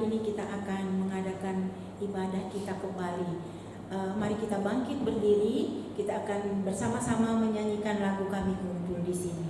ini kita akan mengadakan ibadah kita kembali. Mari kita bangkit berdiri, kita akan bersama-sama menyanyikan lagu Kami Kumpul di Sini.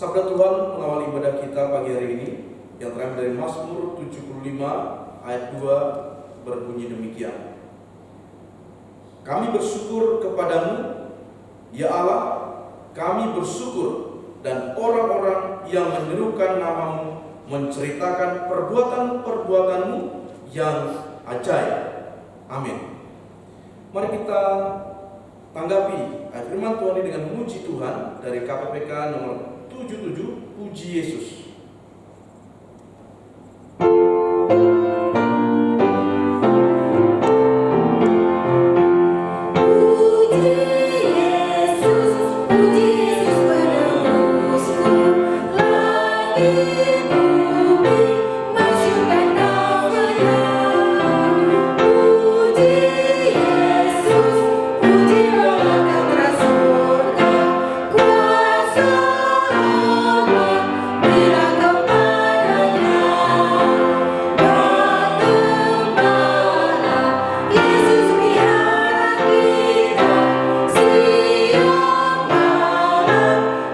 Sabda Tuhan mengawali ibadah kita pagi hari ini yang terambil dari Mazmur 75 ayat 2 berbunyi demikian. Kami bersyukur kepadamu, ya Allah, kami bersyukur, dan orang-orang yang menyerukan namamu menceritakan perbuatan-perbuatanmu yang ajaib. Amin. Mari kita tanggapi ayat firman Tuhan ini dengan memuji Tuhan dari KPPK nomor 77, Puji Yesus.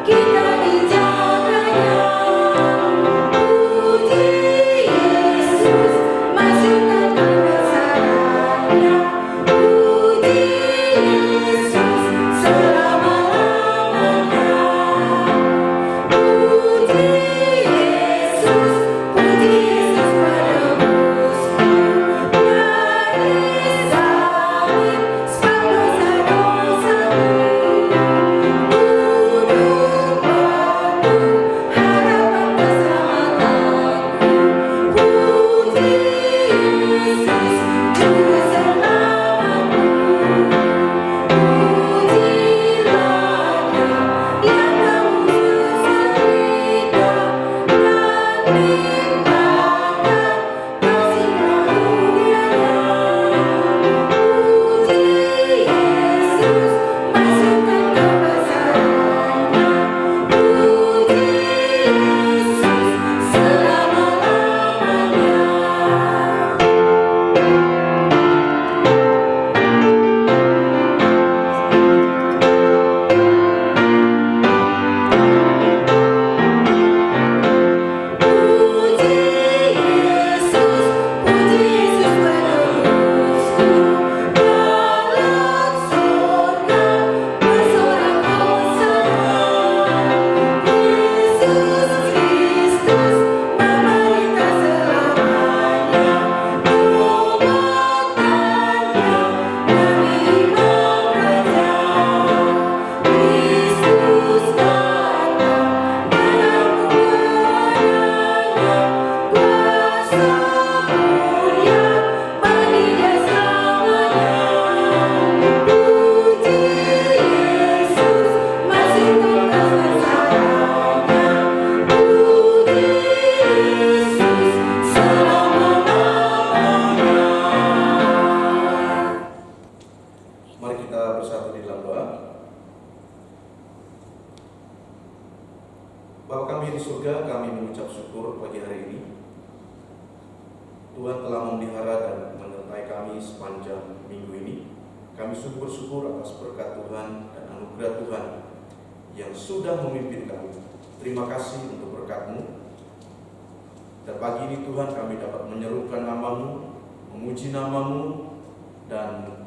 Kita dijaga Bapa kami di surga, kami mengucap syukur pagi hari ini. Tuhan telah memelihara dan menyertai kami sepanjang minggu ini. Kami sungguh bersyukur atas berkat Tuhan dan anugerah Tuhan yang sudah memimpin kami. Terima kasih untuk berkat-Mu. Dan pagi ini Tuhan kami dapat menyerukan nama-Mu, memuji nama-Mu, dan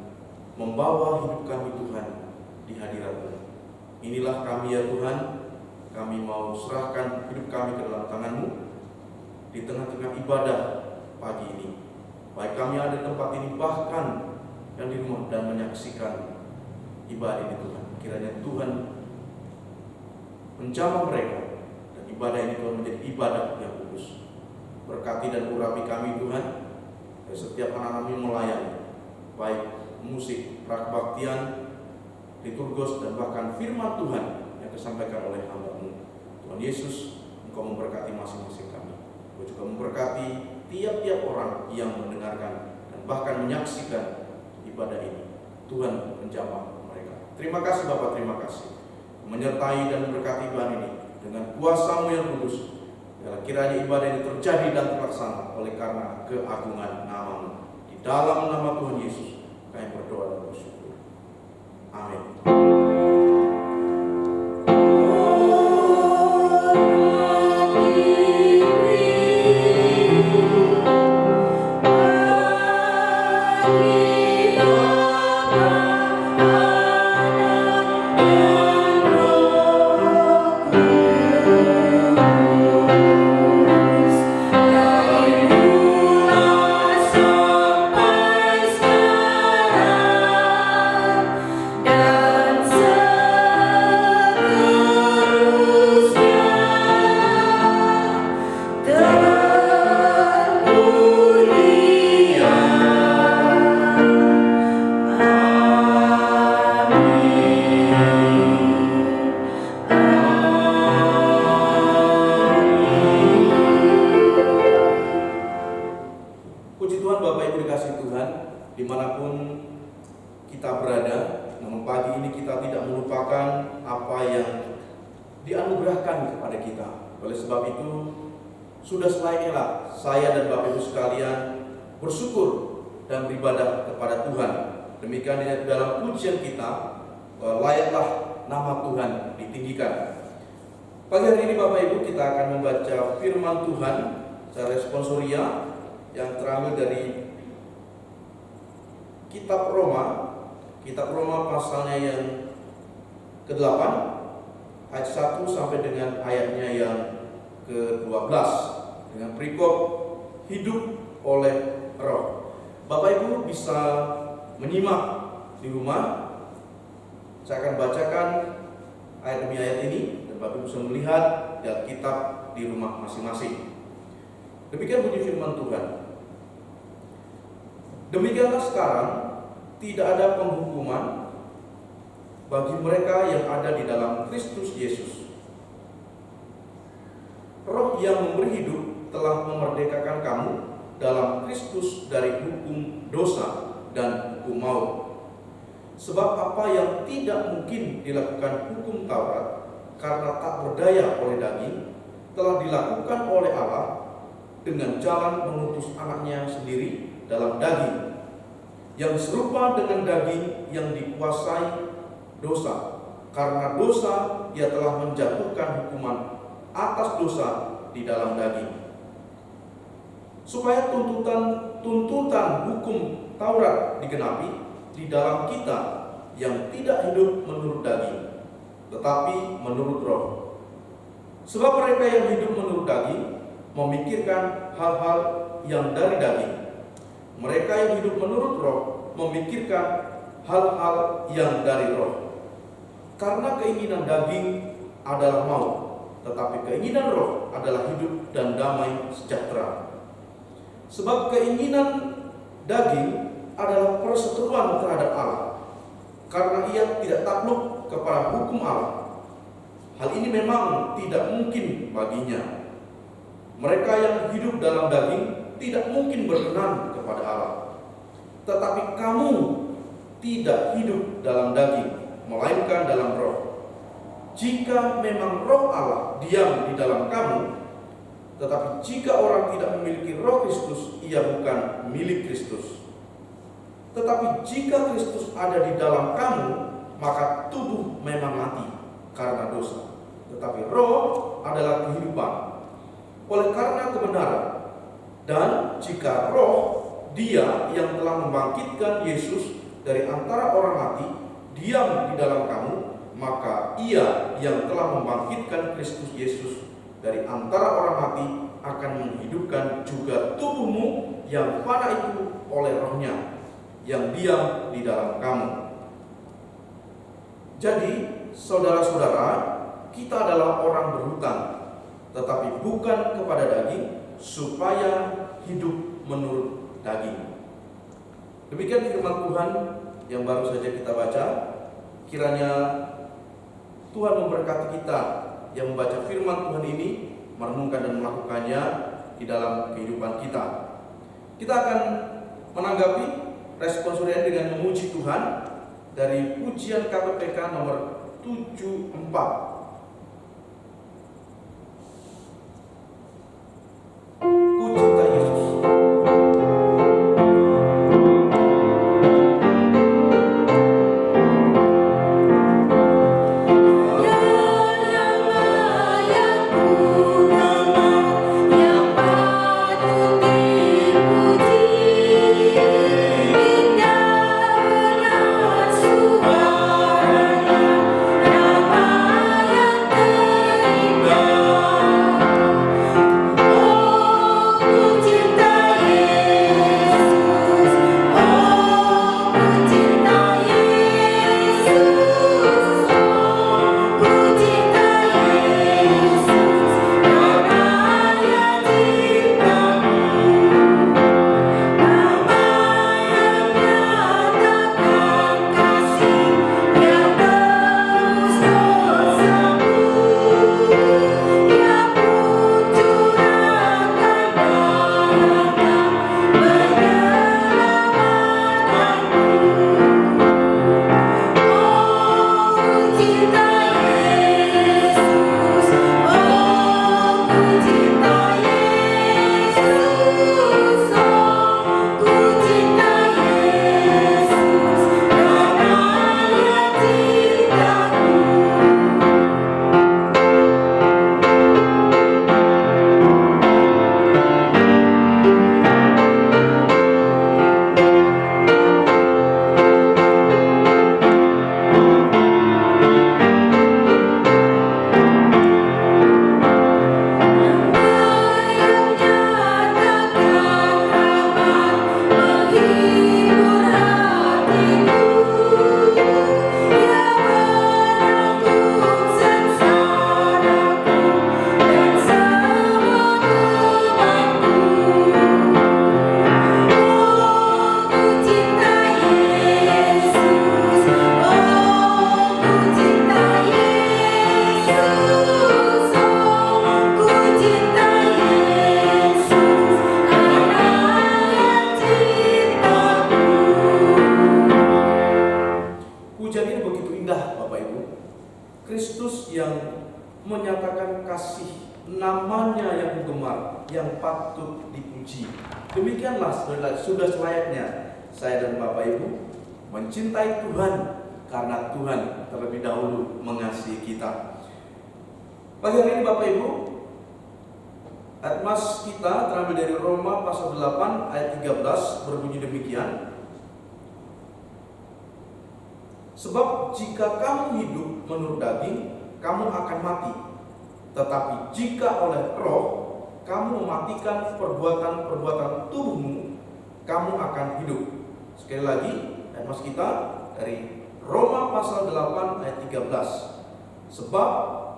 membawa hidup kami Tuhan di hadirat-Mu. Inilah kami ya Tuhan, kami mau serahkan hidup kami ke dalam tangan-Mu di tengah-tengah ibadah pagi ini. Baik kami ada di tempat ini, bahkan yang di rumah dan menyaksikan ibadah ini Tuhan. Kiranya Tuhan menjamah mereka dan ibadah ini Tuhan menjadi ibadah yang kudus. Berkati dan urapi kami Tuhan, dan setiap anak-anak kami melayani, baik musik, prakbaktian, liturgos, dan bahkan firman Tuhan yang disampaikan oleh hamba-Mu. Tuhan Yesus, Engkau memberkati masing-masing kami. Engkau juga memberkati tiap-tiap orang yang mendengarkan dan bahkan menyaksikan ibadah ini. Tuhan menjamah mereka. Terima kasih Bapak, terima kasih menyertai dan memberkati ibadah ini dengan kuasa-Mu yang kudus. Kiranya ibadah ini terjadi dan terlaksana oleh karena keagungan nama-Mu. Di dalam nama Tuhan Yesus kami berdoa dan bersyukur. Amin. Dimanapun kita berada, namun pagi ini kita tidak melupakan apa yang dianugerahkan kepada kita. Oleh sebab itu, sudah selayaknya saya dan Bapak Ibu sekalian bersyukur dan beribadah kepada Tuhan. Demikian di dalam pujian kita, layaklah nama Tuhan ditinggikan. Pagi hari ini Bapak Ibu kita akan membaca firman Tuhan secara responsoria yang terambil dari Kitab Roma pasalnya yang ke-8 ayat 1 sampai dengan ayatnya yang ke-12 dengan perikop hidup oleh roh. Bapak Ibu bisa menyimak di rumah. Saya akan bacakan ayat demi ayat ini dan Bapak Ibu bisa melihat di Alkitab di rumah masing-masing. Demikian bunyi firman Tuhan. Demikianlah sekarang tidak ada penghukuman bagi mereka yang ada di dalam Kristus Yesus. Roh yang memberi hidup telah memerdekakan kamu dalam Kristus dari hukum dosa dan hukum maut. Sebab apa yang tidak mungkin dilakukan hukum Taurat karena tak berdaya oleh daging, telah dilakukan oleh Allah dengan jalan mengutus anaknya sendiri dalam daging, yang serupa dengan daging yang dikuasai dosa. Karena dosa, ia telah menjatuhkan hukuman atas dosa di dalam daging, supaya tuntutan hukum Taurat digenapi di dalam kita yang tidak hidup menurut daging, tetapi menurut roh. Sebab mereka yang hidup menurut daging memikirkan hal-hal yang dari daging. Mereka yang hidup menurut roh memikirkan hal-hal yang dari roh. Karena keinginan daging adalah maut, tetapi keinginan roh adalah hidup dan damai sejahtera. Sebab keinginan daging adalah perseteruan terhadap Allah, karena ia tidak takluk kepada hukum Allah. Hal ini memang tidak mungkin baginya. Mereka yang hidup dalam daging tidak mungkin berkenan kepada Allah. Tetapi kamu tidak hidup dalam daging, melainkan dalam roh. jika memang roh Allah diam di dalam kamu, tetapi jika orang tidak memiliki roh Kristus, ia bukan milik Kristus. Tetapi jika Kristus ada di dalam kamu, maka tubuh memang mati karena dosa, tetapi roh adalah kehidupan oleh karena kebenaran. Dan jika roh Dia yang telah membangkitkan Yesus dari antara orang mati diam di dalam kamu, maka Ia yang telah membangkitkan Kristus Yesus dari antara orang mati akan menghidupkan juga tubuhmu yang fana itu oleh rohnya yang diam di dalam kamu. Jadi, saudara-saudara, kita adalah orang berhutang, tetapi bukan kepada daging, supaya hidup menurut daging. Demikian firman Tuhan yang baru saja kita baca. Kiranya Tuhan memberkati kita yang membaca firman Tuhan ini, merenungkan dan melakukannya di dalam kehidupan kita. Kita akan menanggapi responsorian dengan memuji Tuhan dari pujian KPPK nomor 74. Ku cinta Yesus. Kristus yang menyatakan kasih, namanya yang gemar, yang patut dipuji. Demikianlah sudah selayaknya saya dan Bapak Ibu mencintai Tuhan, karena Tuhan terlebih dahulu mengasihi kita. Pagi hari ini Bapak Ibu, ayat mas kita terambil dari Roma pasal 8 ayat 13 berbunyi demikian. Sebab jika kamu hidup menurut daging, kamu akan mati. Tetapi jika oleh roh kamu mematikan perbuatan-perbuatan tubuhmu, kamu akan hidup. Sekali lagi, ayat mas kita dari Roma pasal 8 ayat 13. Sebab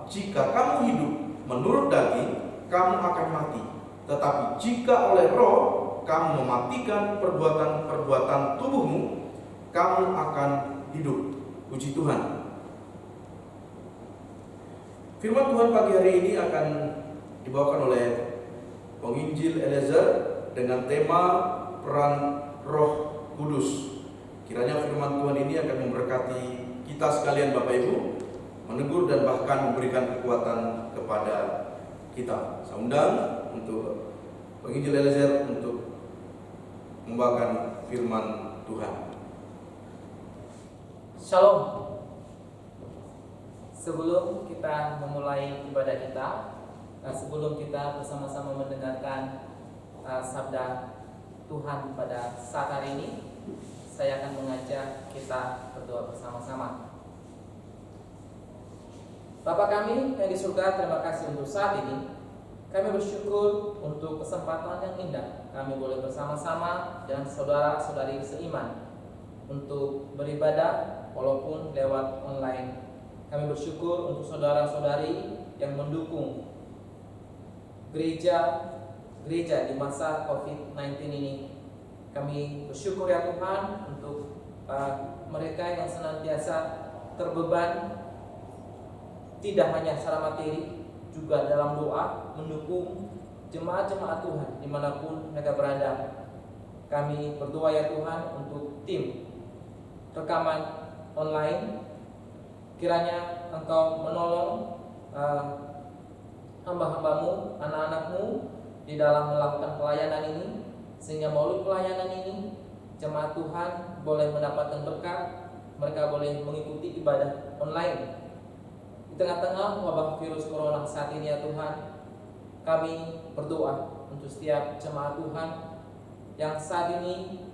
jika kamu hidup menurut daging, kamu akan mati. Tetapi jika oleh roh kamu mematikan perbuatan-perbuatan tubuhmu, kamu akan hidup. Puji Tuhan. Firman Tuhan pagi hari ini akan dibawakan oleh penginjil Eliezer dengan tema peran Roh Kudus. Kiranya firman Tuhan ini akan memberkati kita sekalian Bapak Ibu, menegur dan bahkan memberikan kekuatan kepada kita. Saya undang untuk penginjil Eliezer untuk membawakan firman Tuhan. Shalom. Sebelum kita memulai ibadah kita, sebelum kita bersama-sama mendengarkan sabda Tuhan pada saat hari ini, saya akan mengajak kita berdoa bersama-sama. Bapa kami yang di surga, terima kasih untuk saat ini. Kami bersyukur untuk kesempatan yang indah kami boleh bersama-sama dengan saudara-saudari seiman untuk beribadah walaupun lewat online. Kami bersyukur untuk saudara-saudari yang mendukung gereja di masa COVID-19 ini. Kami bersyukur ya Tuhan untuk mereka yang senantiasa terbeban, tidak hanya secara materi, juga dalam doa mendukung jemaat-jemaat Tuhan dimanapun mereka berada. Kami berdoa ya Tuhan untuk tim rekaman online, kiranya Engkau menolong hamba-hambamu, anak-anakmu di dalam melakukan pelayanan ini, sehingga melalui pelayanan ini jemaat Tuhan boleh mendapatkan berkat, mereka boleh mengikuti ibadah online. Di tengah-tengah wabah virus corona saat ini ya Tuhan, kami berdoa untuk setiap jemaat Tuhan yang saat ini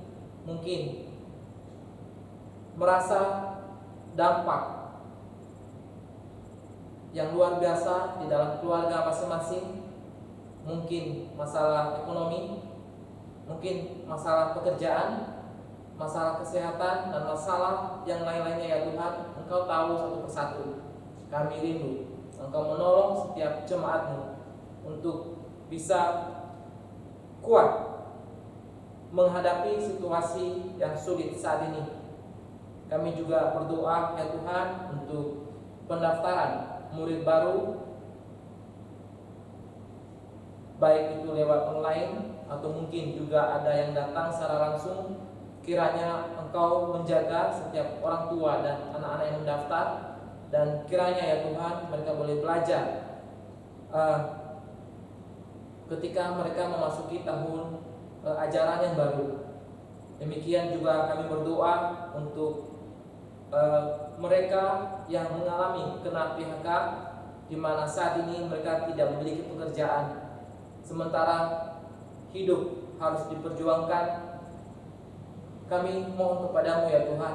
mungkin merasa dampak yang luar biasa di dalam keluarga masing-masing, mungkin masalah ekonomi, mungkin masalah pekerjaan, masalah kesehatan, dan masalah yang lain-lainnya ya Tuhan. Engkau tahu satu persatu. Kami rindu Engkau menolong setiap jemaat-Mu untuk bisa kuat menghadapi situasi yang sulit saat ini. Kami juga berdoa ya Tuhan untuk pendaftaran murid baru, baik itu lewat online atau mungkin juga ada yang datang secara langsung. Kiranya Engkau menjaga setiap orang tua dan anak-anak yang mendaftar, dan kiranya ya Tuhan mereka boleh belajar ketika mereka memasuki tahun ajaran yang baru. Demikian juga kami berdoa untuk mereka yang mengalami kena PHK, di mana saat ini mereka tidak memiliki pekerjaan, sementara hidup harus diperjuangkan. Kami mohon kepadamu ya Tuhan,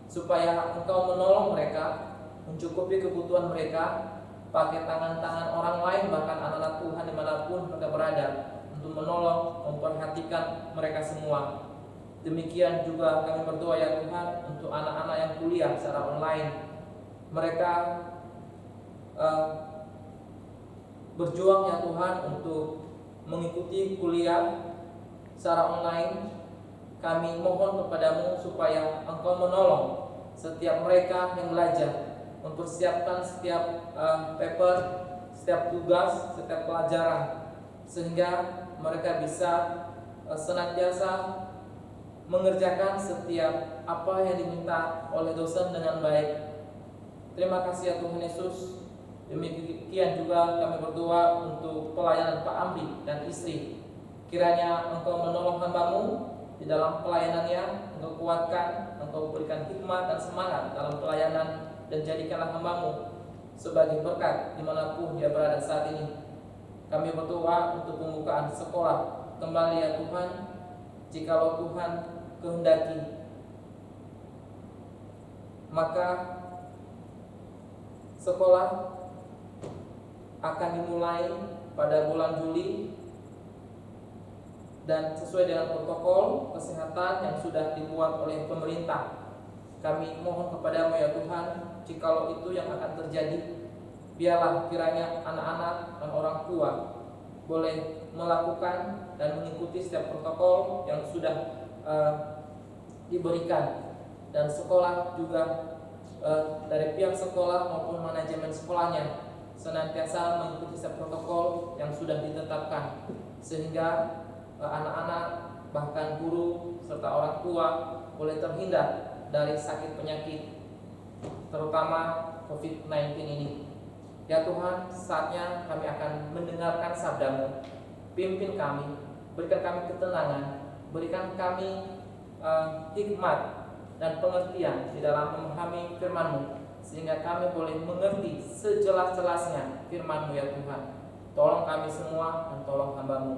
supaya Engkau menolong mereka, mencukupi kebutuhan mereka, pakai tangan-tangan orang lain, bahkan anak-anak Tuhan dimanapun mereka berada, untuk menolong, memperhatikan mereka semua. Demikian juga kami berdoa ya Tuhan untuk anak-anak yang kuliah secara online. Mereka berjuang ya Tuhan untuk mengikuti kuliah secara online. Kami mohon kepadamu supaya Engkau menolong setiap mereka yang belajar, mempersiapkan setiap paper, setiap tugas, setiap pelajaran, sehingga mereka bisa senantiasa mengerjakan setiap apa yang diminta oleh dosen dengan baik. Terima kasih ya Tuhan Yesus. Demikian juga kami berdoa untuk pelayanan Pak Amri dan istri. Kiranya Engkau menolong hamba-Mu di dalam pelayanannya, Engkau kuatkan, Engkau berikan hikmat dan semangat dalam pelayanan, dan jadikanlah hamba-Mu sebagai berkat dimanapun dia berada saat ini. Kami berdoa untuk pembukaan sekolah kembali ya Tuhan, jikalau Tuhan kehendaki, maka sekolah akan dimulai pada bulan Juli, dan sesuai dengan protokol kesehatan yang sudah dibuat oleh pemerintah. Kami mohon kepadamu ya Tuhan, jikalau itu yang akan terjadi, biarlah kiranya anak-anak dan orang tua boleh melakukan dan mengikuti setiap protokol yang sudah diberikan, dan sekolah juga dari pihak sekolah maupun manajemen sekolahnya senantiasa mengikuti setiap protokol yang sudah ditetapkan, sehingga anak-anak bahkan guru serta orang tua boleh terhindar dari sakit penyakit, terutama COVID-19 ini. Ya Tuhan, saatnya kami akan mendengarkan sabda-Mu. Pimpin kami, berikan kami ketenangan, berikan kami hikmat dan pengertian di dalam memahami firman-Mu, sehingga kami boleh mengerti sejelas-jelasnya firman-Mu ya Tuhan. Tolong kami semua dan tolong hamba-Mu.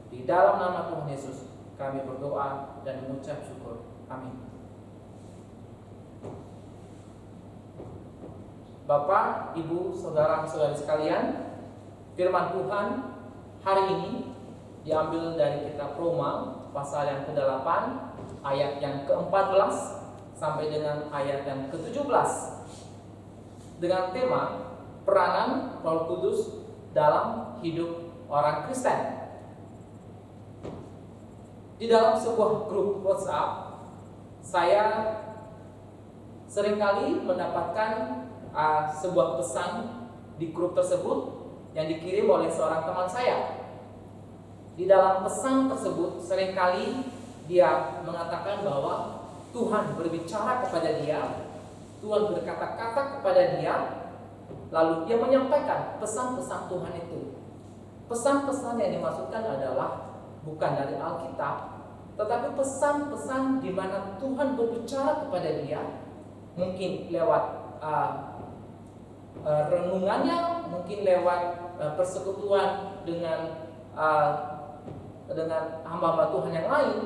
Di dalam nama Tuhan Yesus kami berdoa dan mengucap syukur. Amin. Bapak, Ibu, saudara-saudari sekalian, firman Tuhan hari ini diambil dari kitab Roma pasal yang ke-8 ayat yang ke-14 sampai dengan ayat yang ke-17 dengan tema peranan Roh Kudus dalam hidup orang Kristen. Di dalam sebuah grup WhatsApp, saya seringkali mendapatkan sebuah pesan di grup tersebut yang dikirim oleh seorang teman saya. Di dalam pesan tersebut seringkali dia mengatakan bahwa Tuhan berbicara kepada dia, Tuhan berkata-kata kepada dia, lalu dia menyampaikan pesan-pesan Tuhan itu. Pesan-pesan yang dimaksudkan adalah bukan dari Alkitab, tetapi pesan-pesan di mana Tuhan berbicara kepada dia, mungkin lewat renungannya, mungkin lewat persekutuan dengan hamba-hamba Tuhan yang lain.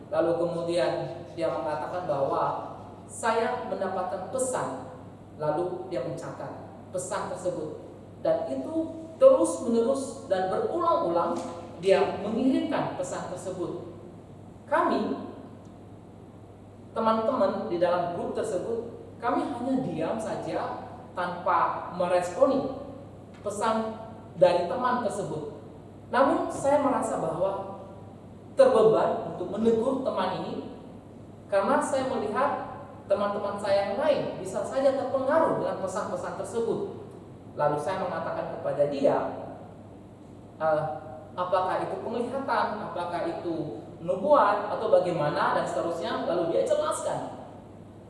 Lalu kemudian dia mengatakan bahwa saya mendapatkan pesan, lalu dia mencatat pesan tersebut, dan itu terus-menerus dan berulang-ulang dia mengirimkan pesan tersebut. Kami, teman-teman di dalam grup tersebut, kami hanya diam saja tanpa meresponi pesan dari teman tersebut. Namun saya merasa bahwa terbeban untuk menegur teman ini, karena saya melihat teman-teman saya yang lain bisa saja terpengaruh dengan pesan-pesan tersebut. Lalu saya mengatakan kepada dia, apakah itu penglihatan, apakah itu nubuat atau bagaimana dan seterusnya. Lalu dia jelaskan.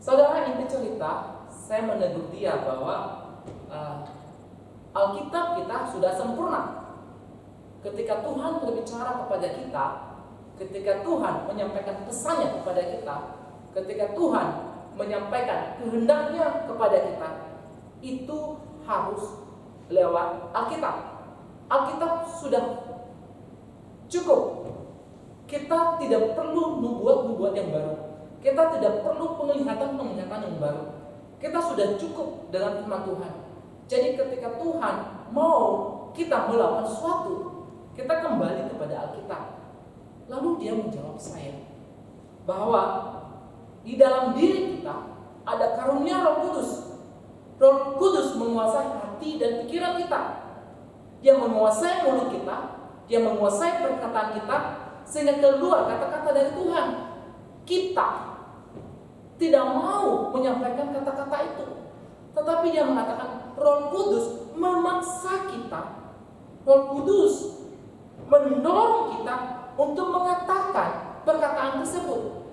Saudara, inti cerita, saya menegur dia bahwa Alkitab kita sudah sempurna. Ketika Tuhan berbicara kepada kita, ketika Tuhan menyampaikan pesannya kepada kita, ketika Tuhan menyampaikan kehendaknya kepada kita, itu harus lewat Alkitab. Alkitab sudah cukup. Kita tidak perlu nubuat-nubuat yang baru. Kita tidak perlu penglihatan-penglihatan yang baru. Kita sudah cukup dengan firman Tuhan. Jadi ketika Tuhan mau kita melakukan sesuatu, kita kembali kepada Alkitab. Lalu dia menjawab saya bahwa di dalam diri kita ada karunia Roh Kudus. Roh Kudus menguasai hati dan pikiran kita. Dia menguasai mulut kita, dia menguasai perkataan kita, sehingga keluar kata-kata dari Tuhan. Kita tidak mau menyampaikan kata-kata itu, tetapi dia mengatakan Roh Kudus memaksa kita. Roh Kudus mendorong kita untuk mengatakan perkataan tersebut.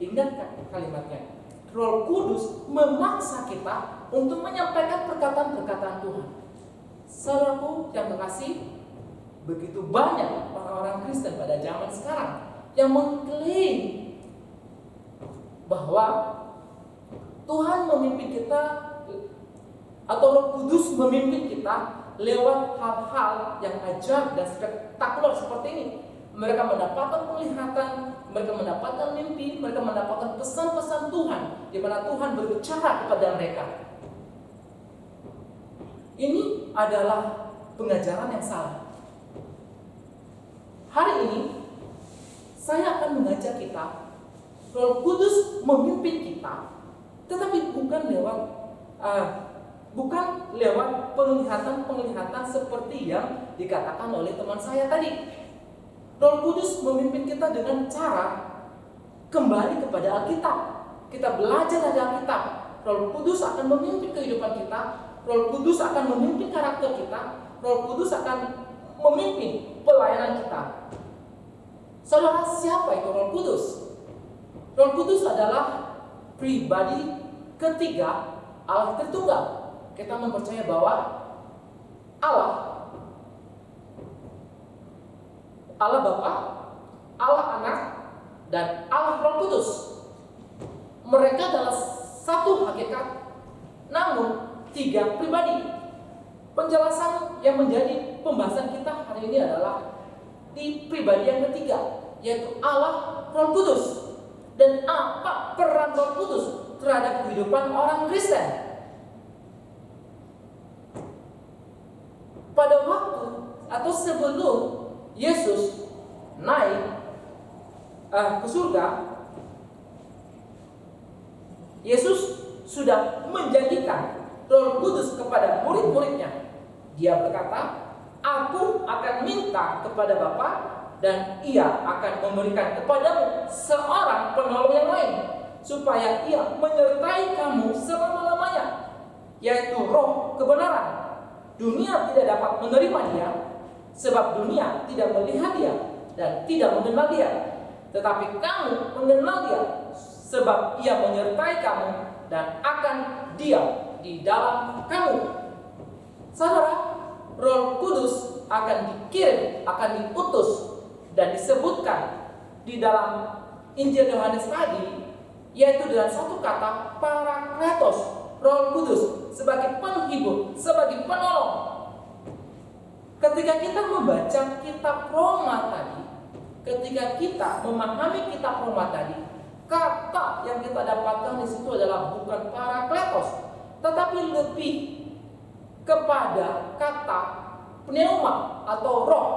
Ingatkan kalimatnya. Roh Kudus memaksa kita untuk menyampaikan perkataan-perkataan Tuhan. Saudaraku yang terkasih, begitu banyak orang-orang Kristen pada zaman sekarang yang mengklaim bahwa Tuhan memimpin kita atau Roh Kudus memimpin kita lewat hal-hal yang ajaib dan spektakuler seperti ini. Mereka mendapatkan penglihatan, mereka mendapatkan mimpi, mereka mendapatkan pesan-pesan Tuhan di mana Tuhan berbicara kepada mereka. Ini adalah pengajaran yang salah. Hari ini saya akan mengajak kita, Roh Kudus memimpin kita, tetapi bukan lewat penglihatan-penglihatan seperti yang dikatakan oleh teman saya tadi. Roh Kudus memimpin kita dengan cara kembali kepada Alkitab. Kita belajar dari Alkitab. Roh Kudus akan memimpin kehidupan kita. Roh Kudus akan memimpin karakter kita. Roh Kudus akan memimpin pelayanan kita. Saudara, siapa itu Roh Kudus? Roh Kudus adalah pribadi ketiga Allah Tritunggal. kita mempercayai bahwa Allah Bapa, Allah Anak, dan Allah Roh Kudus, mereka adalah satu hakikat, namun tiga pribadi. Penjelasan yang menjadi pembahasan kita hari ini adalah di pribadi yang ketiga, yaitu Allah Roh Kudus. Dan apa peran Roh Kudus terhadap kehidupan orang Kristen? Pada waktu atau sebelum Yesus naik ke surga, Yesus sudah menjanjikan Roh Kudus kepada murid-muridnya. Dia berkata, "Aku akan minta kepada Bapa, dan Ia akan memberikan kepadamu seorang penolong yang lain, supaya Ia menyertai kamu selama-lamanya, yaitu Roh kebenaran. Dunia tidak dapat menerima Dia, sebab dunia tidak melihat Dia dan tidak mengenal Dia. Tetapi kamu mengenal Dia, sebab Ia menyertai kamu dan akan diam di dalam kamu." Saudara, Roh Kudus akan dikirim, akan diutus, dan disebutkan di dalam Injil Yohanes tadi, yaitu dengan satu kata Parakletos, Roh Kudus sebagai penghibur, sebagai penolong. Ketika kita membaca kitab Roma tadi, ketika kita memahami kitab Roma tadi, kata yang kita dapatkan di situ adalah bukan Parakletos, tetapi lebih kepada kata pneuma atau roh.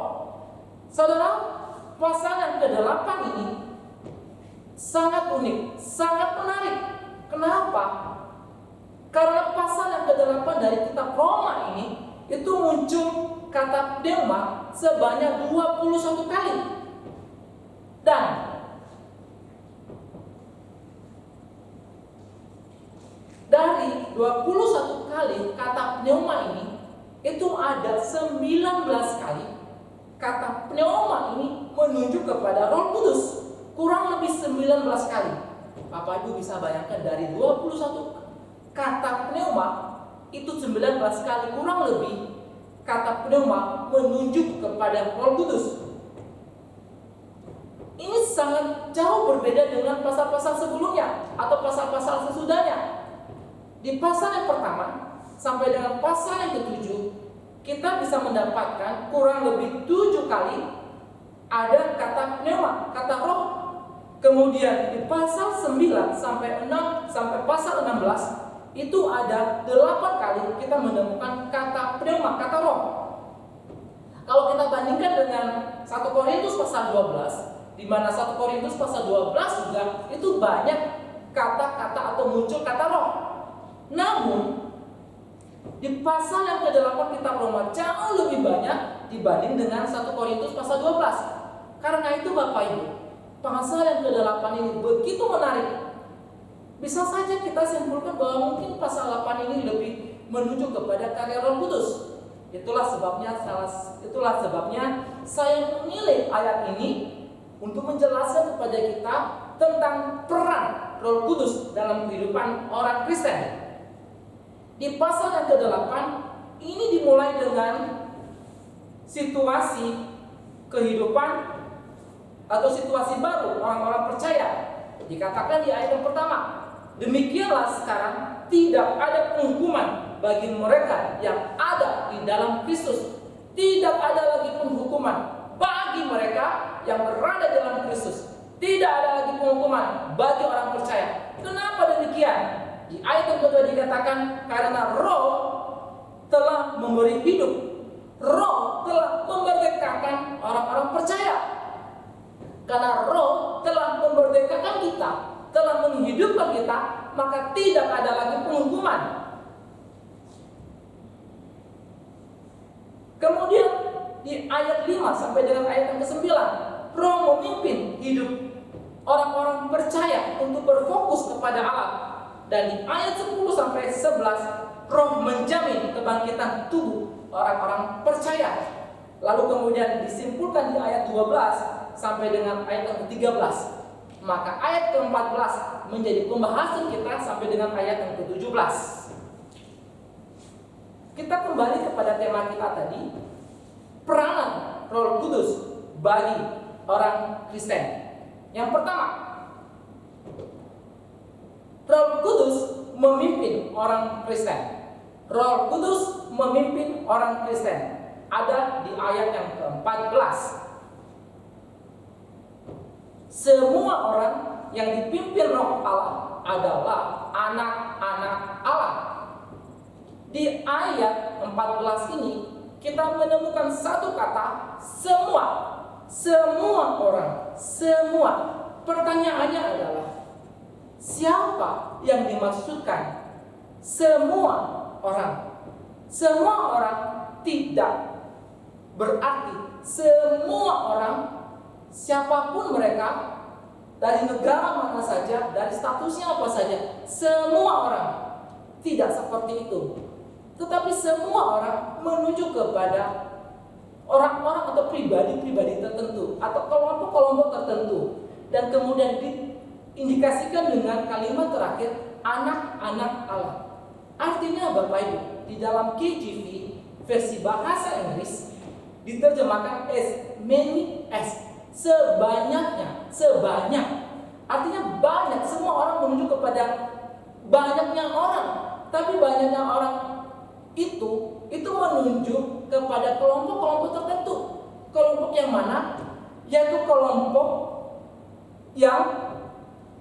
Saudara, pasal yang ke-8 ini sangat unik, sangat menarik. Kenapa? Karena pasal yang ke-8 dari kitab Roma ini itu muncul kata pneuma sebanyak 21 kali. Dan dari 21 kali kata pneuma ini, itu ada 19 kali kata pneuma ini menunjuk kepada Roh Kudus. Kurang lebih 19 kali. Bapak Ibu bisa bayangkan dari 21 kata pneuma, itu 19 kali kurang lebih kata pneuma menunjuk kepada Roh Kudus. Ini sangat jauh berbeda dengan pasal-pasal sebelumnya atau pasal-pasal sesudahnya. Di pasal yang pertama sampai dengan pasal yang ke-7, kita bisa mendapatkan kurang lebih 7 kali ada kata pneuma, kata roh. Kemudian di pasal 9 sampai 6 sampai pasal 16 itu ada 8 kali kita menemukan kata pneuma, kata roh. Kalau kita bandingkan dengan 1 Korintus pasal 12, di mana 1 Korintus pasal 12 juga itu banyak kata-kata atau muncul kata roh. Namun di pasal yang ke-8 kitab Roma jauh lebih banyak dibanding dengan 1 Korintus pasal 12. Karena itu Bapak Ibu, pasal yang ke-8 ini begitu menarik. Bisa saja kita simpulkan bahwa mungkin pasal 8 ini lebih menuju kepada karya Roh Kudus. Itulah sebabnya saya memilih ayat ini untuk menjelaskan kepada kita tentang peran Roh Kudus dalam kehidupan orang Kristen. Di pasal yang ke-8 ini dimulai dengan situasi kehidupan atau situasi baru orang-orang percaya. Dikatakan di ayat yang pertama, "Demikianlah sekarang tidak ada penghukuman bagi mereka yang ada di dalam Kristus. Tidak ada lagi penghukuman bagi mereka yang berada dalam Kristus. Tidak ada lagi penghukuman bagi orang percaya." Kenapa demikian? Di ayat yang kedua dikatakan karena Roh telah memberi hidup. Roh telah memerdekakan orang-orang percaya. Karena Roh telah memerdekakan kita, telah menghidupkan kita, maka tidak ada lagi penghukuman. Kemudian di ayat 5 sampai dengan ayat yang ke-9, Roh memimpin hidup orang-orang percaya untuk berfokus kepada Allah. Dan di ayat 10 sampai 11, Roh menjamin kebangkitan tubuh orang-orang percaya. Lalu kemudian disimpulkan di ayat 12 sampai dengan ayat yang ke-13. Maka ayat ke-14 menjadi pembahasan kita sampai dengan ayat yang ke-17. kita kembali kepada tema kita tadi, peranan Roh Kudus bagi orang Kristen. Yang pertama, Roh Kudus memimpin orang Kristen. Roh Kudus memimpin orang Kristen. Ada di ayat yang ke-14. Semua orang yang dipimpin Roh Allah adalah anak-anak Allah. Di ayat 14 ini kita menemukan satu kata, semua. Semua orang, semua. Pertanyaannya adalah, siapa yang dimaksudkan? Semua orang. Semua orang tidak berarti semua orang, siapapun mereka, dari negara mana saja, dari statusnya apa saja, semua orang. Tidak seperti itu. Tetapi semua orang menuju kepada orang-orang atau pribadi-pribadi tertentu atau kelompok-kelompok tertentu, dan kemudian diindikasikan dengan kalimat terakhir, anak-anak Allah. Artinya Bapak Ibu, di dalam KJV versi bahasa Inggris diterjemahkan as many as, sebanyaknya, sebanyak. Artinya banyak, semua orang menuju kepada banyaknya orang. Tapi banyaknya orang itu menunjuk kepada kelompok-kelompok tertentu. Kelompok yang mana? Yaitu kelompok yang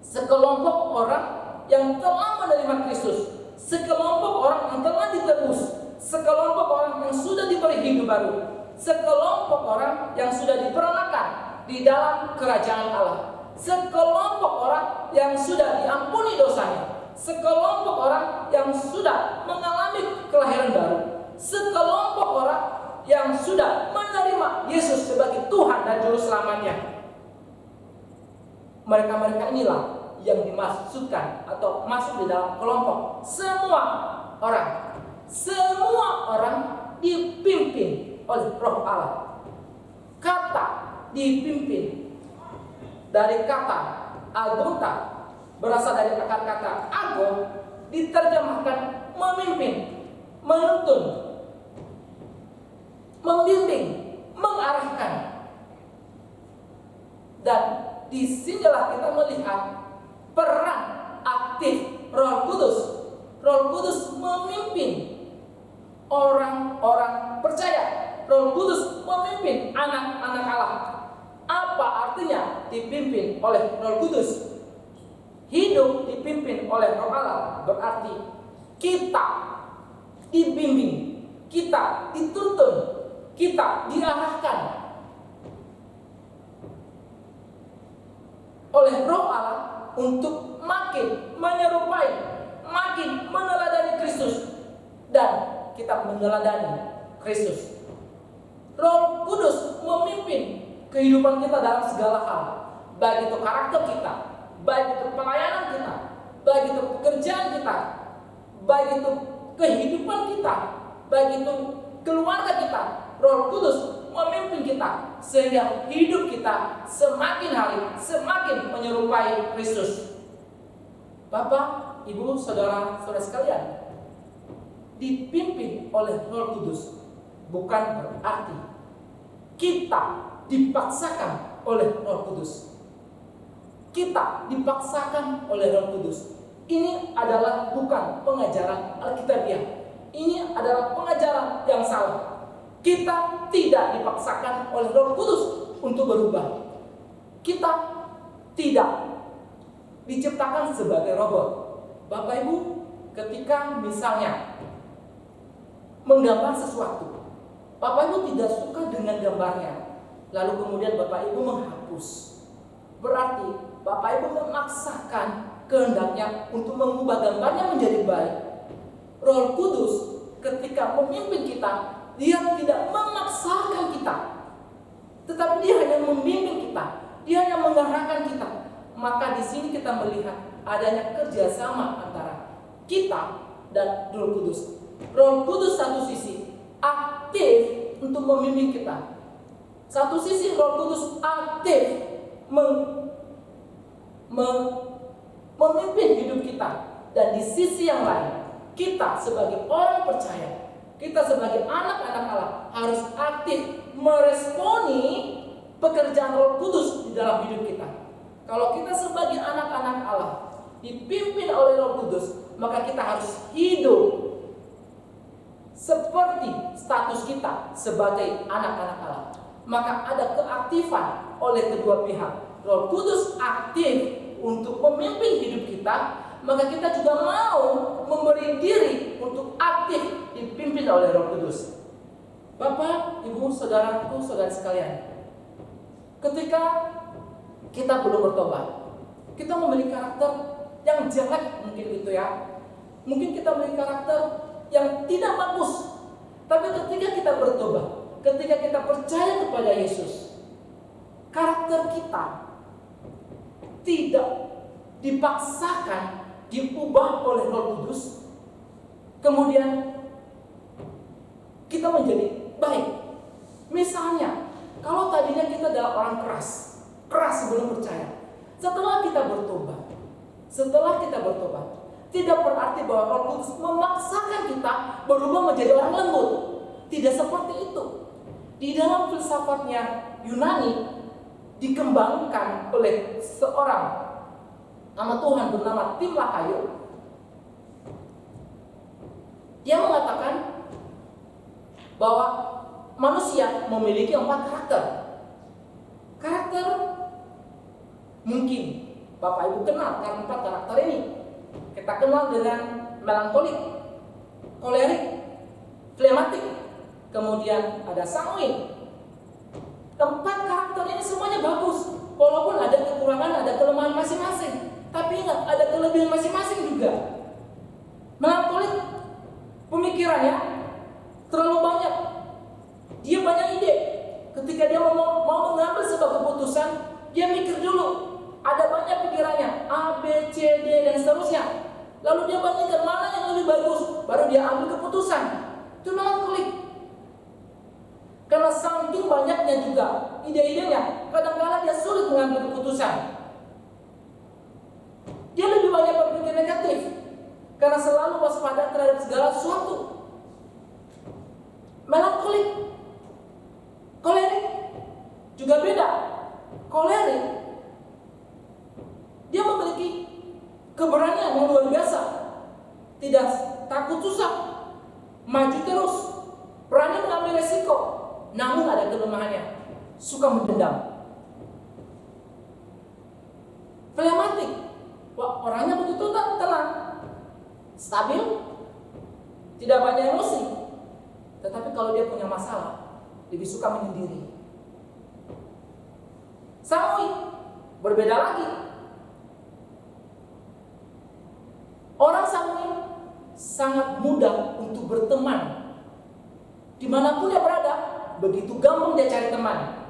sekelompok orang yang telah menerima Kristus, sekelompok orang yang telah ditebus, sekelompok orang yang sudah diberi hidup baru, sekelompok orang yang sudah diperanakan di dalam kerajaan Allah, sekelompok orang yang sudah diampuni dosanya, sekelompok orang yang sudah mengalami kelahiran baru, sekelompok orang yang sudah menerima Yesus sebagai Tuhan dan Juru Selamatnya. Mereka-mereka inilah yang dimaksudkan atau masuk di dalam kelompok semua orang. Semua orang dipimpin oleh Roh Allah. Kata dipimpin dari kata agonta, berasal dari akar kata ago, diterjemahkan memimpin, menuntun, membimbing, mengarahkan. Dan disinilah kita melihat peran aktif Roh Kudus. Roh Kudus memimpin orang-orang percaya. Roh Kudus memimpin anak-anak Allah. Apa artinya dipimpin oleh Roh Kudus? Hidup dipimpin oleh Roh Allah berarti kita dibimbing, kita dituntun, kita diarahkan oleh Roh Allah untuk makin menyerupai, makin meneladani Kristus, dan kita meneladani Kristus. Roh Kudus memimpin kehidupan kita dalam segala hal, baik itu karakter kita, baik itu pelayanan kita, baik itu pekerjaan kita, baik itu kehidupan kita, baik itu keluarga kita. Roh Kudus memimpin kita sehingga hidup kita semakin hari semakin menyerupai Kristus. Bapak, Ibu, saudara-saudara sekalian, dipimpin oleh Roh Kudus bukan berarti kita dipaksakan oleh Roh Kudus. Kita dipaksakan oleh Roh Kudus. Ini adalah bukan pengajaran Alkitabiah. Ini adalah pengajaran yang salah. Kita tidak dipaksakan oleh Roh Kudus untuk berubah. Kita tidak diciptakan sebagai robot. Bapak Ibu, ketika misalnya menggambar sesuatu, Bapak Ibu tidak suka dengan gambarnya, lalu kemudian Bapak Ibu menghapus, berarti Bapak Ibu memaksakan kehendaknya untuk mengubah gambarnya menjadi baik. Roh Kudus ketika memimpin kita, Dia tidak memaksakan kita, tetapi Dia hanya membimbing kita, Dia hanya mengarahkan kita. Maka di sini kita melihat adanya kerjasama antara kita dan Roh Kudus. Roh Kudus satu sisi aktif untuk membimbing kita, satu sisi Roh Kudus aktif memimpin hidup kita, dan di sisi yang lain kita sebagai orang percaya kita sebagai anak-anak Allah harus aktif meresponi pekerjaan Roh Kudus di dalam hidup kita. Kalau kita sebagai anak-anak Allah dipimpin oleh Roh Kudus, maka kita harus hidup seperti status kita sebagai anak-anak Allah. Maka ada keaktifan oleh kedua pihak. Roh Kudus aktif untuk memimpin hidup kita, maka kita juga mau memberi diri untuk aktif dipimpin oleh Roh Kudus. Bapak, Ibu, saudaraku, saudara sekalian, ketika kita belum bertobat, kita memiliki karakter yang jelek, mungkin gitu ya. Mungkin kita memiliki karakter yang tidak bagus. Tapi ketika kita bertobat, ketika kita percaya kepada Yesus, karakter kita tidak dipaksakan diubah oleh Roh Kudus, kemudian kita menjadi baik. Misalnya, kalau tadinya kita adalah orang keras sebelum percaya, setelah kita bertobat, tidak berarti bahwa Roh Kudus memaksakan kita berubah menjadi orang lembut. Tidak seperti itu. Di dalam filsafatnya Yunani dikembangkan oleh seorang nama Tuhan bernama Tim LaHaye. Dia mengatakan bahwa manusia memiliki 4 karakter. Karakter mungkin Bapak Ibu kenal karena 4 karakter ini. Kita kenal dengan melankolik, kolerik, flematik, kemudian ada sanguin. 4 karakter ini semuanya bagus, walaupun ada kekurangan, ada kelemahan masing-masing. Tapi ingat, ada kelebihan masing-masing juga. Melankolik, pemikirannya terlalu banyak. Dia banyak ide. Ketika dia mau mengambil sebuah keputusan, dia mikir dulu. Ada banyak pikirannya, A, B, C, D, dan seterusnya. Lalu dia bandingkan mana yang lebih bagus, baru dia ambil keputusan. Itu melankolik. Karena saking banyaknya juga ide-idenya, kadang-kadang dia sulit mengambil keputusan. Dia lebih banyak berpikir negatif, karena selalu waspada terhadap segala sesuatu. Melankolik, kolerik juga beda. Kolerik, dia memiliki keberanian yang luar biasa, tidak takut susah, maju terus, berani mengambil resiko. Namun ada kelemahannya, suka mendendam. Flematik, orangnya betul-betul tenang, stabil, tidak banyak emosi. Tetapi kalau dia punya masalah, lebih suka menyendiri. Sanguin, berbeda lagi. Orang sanguin sangat mudah untuk berteman. Dimanapun dia berada, begitu gampang dia cari teman.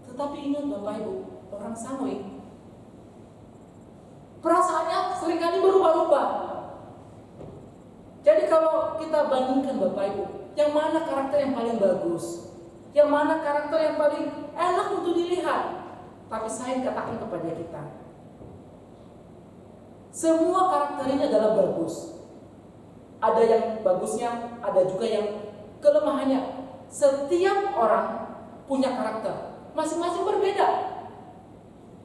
Tetapi ingat Bapak Ibu, orang sanguin perasaannya seringkali berubah-ubah. Jadi kalau kita bandingkan Bapak Ibu, yang mana karakter yang paling bagus, yang mana karakter yang paling enak untuk dilihat, tapi saya katakan kepada kita, semua karakter ini adalah bagus. Ada yang bagusnya, ada juga yang kelemahannya. Setiap orang punya karakter, masing-masing berbeda.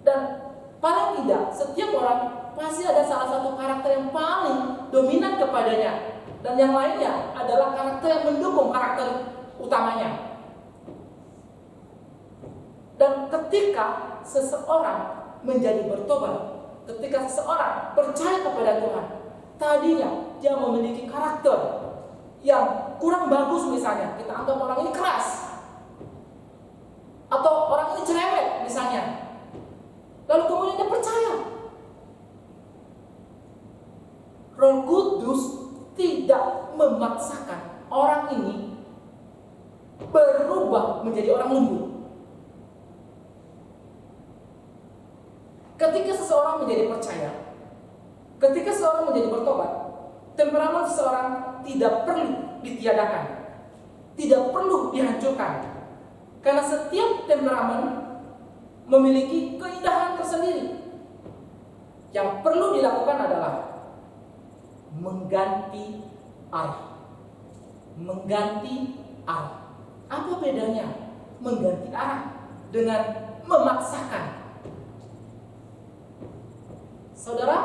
Dan paling tidak, setiap orang pasti ada salah satu karakter yang paling dominan kepadanya. Dan yang lainnya adalah karakter yang mendukung karakter utamanya. Dan ketika seseorang menjadi bertobat, ketika seseorang percaya kepada Tuhan, tadinya dia memiliki karakter yang kurang bagus, misalnya kita anggap orang ini keras atau orang ini cerewet misalnya, lalu kemudian dia percaya. Roh Kudus tidak memaksakan orang ini berubah menjadi orang lembut. Ketika seseorang menjadi percaya, ketika seseorang menjadi bertobat, temperamen seseorang tidak perlu ditiadakan, tidak perlu dihancurkan. Karena setiap temperamen memiliki keindahan tersendiri. Yang perlu dilakukan adalah mengganti arah. Mengganti arah. Apa bedanya mengganti arah dengan memaksakan? Saudara,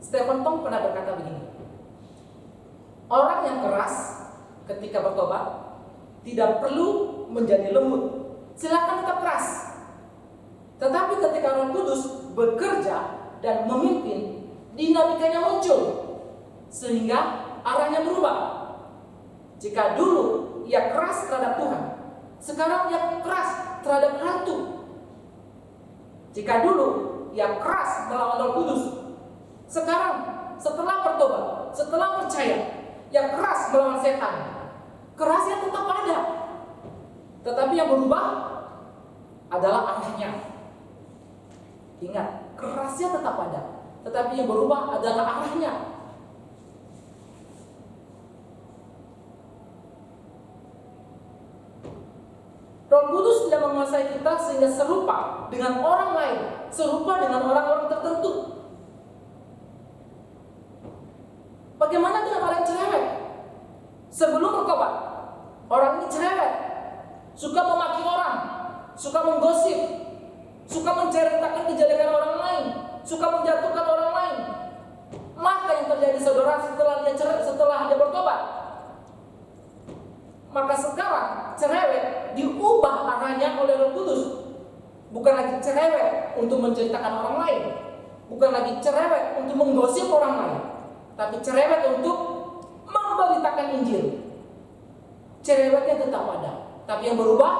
Stephen Tong pernah berkata begini, orang yang keras ketika bertobat tidak perlu menjadi lembut. Silakan tetap keras. Tetapi ketika Roh Kudus bekerja dan memimpin, dinamikanya muncul sehingga arahnya berubah. Jika dulu ia keras terhadap Tuhan, sekarang ia keras terhadap hantu. Jika dulu ia keras melawan Roh Kudus, sekarang setelah bertobat, setelah percaya, ia keras melawan setan. Kerasnya tetap ada, tetapi yang berubah adalah arahnya. Ingat, kerasnya tetap ada, tetapi yang berubah adalah arahnya. Roh Kudus tidak menguasai kita sehingga serupa dengan orang lain, serupa dengan orang-orang tertentu. Bagaimana dengan orang cerewet? Sebelum bertobat, orang ini cerewet, suka memaki orang, suka menggosip, suka menceritakan kejelekan orang lain, suka menjatuhkan orang lain. Maka yang terjadi saudara setelah dia bertobat, maka sekarang cerewet diubah arahnya oleh Roh Kudus. Bukan lagi cerewet untuk menceritakan orang lain, bukan lagi cerewet untuk menggosip orang lain, tapi cerewet untuk memberitakan Injil. Cerewetnya tetap ada, tapi yang berubah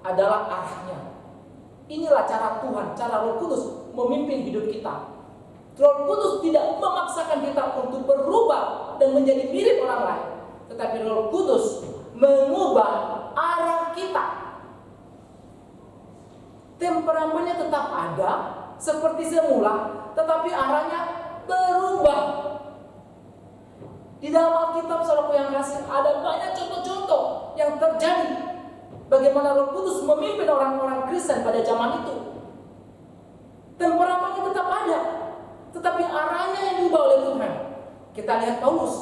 adalah arahnya. Inilah cara Tuhan, cara Roh Kudus memimpin hidup kita. Roh Kudus tidak memaksakan kita untuk berubah dan menjadi mirip orang lain, tetapi Roh Kudus mengubah arah kita. Temperamennya tetap ada seperti semula, tetapi arahnya berubah. Di dalam Alkitab, saudaraku yang kasih, ada banyak contoh-contoh yang terjadi bagaimana Roh Kudus memimpin orang-orang Kristen pada zaman itu. Temperamennya tetap ada, tetapi arahnya yang diubah oleh Tuhan. Kita lihat Paulus.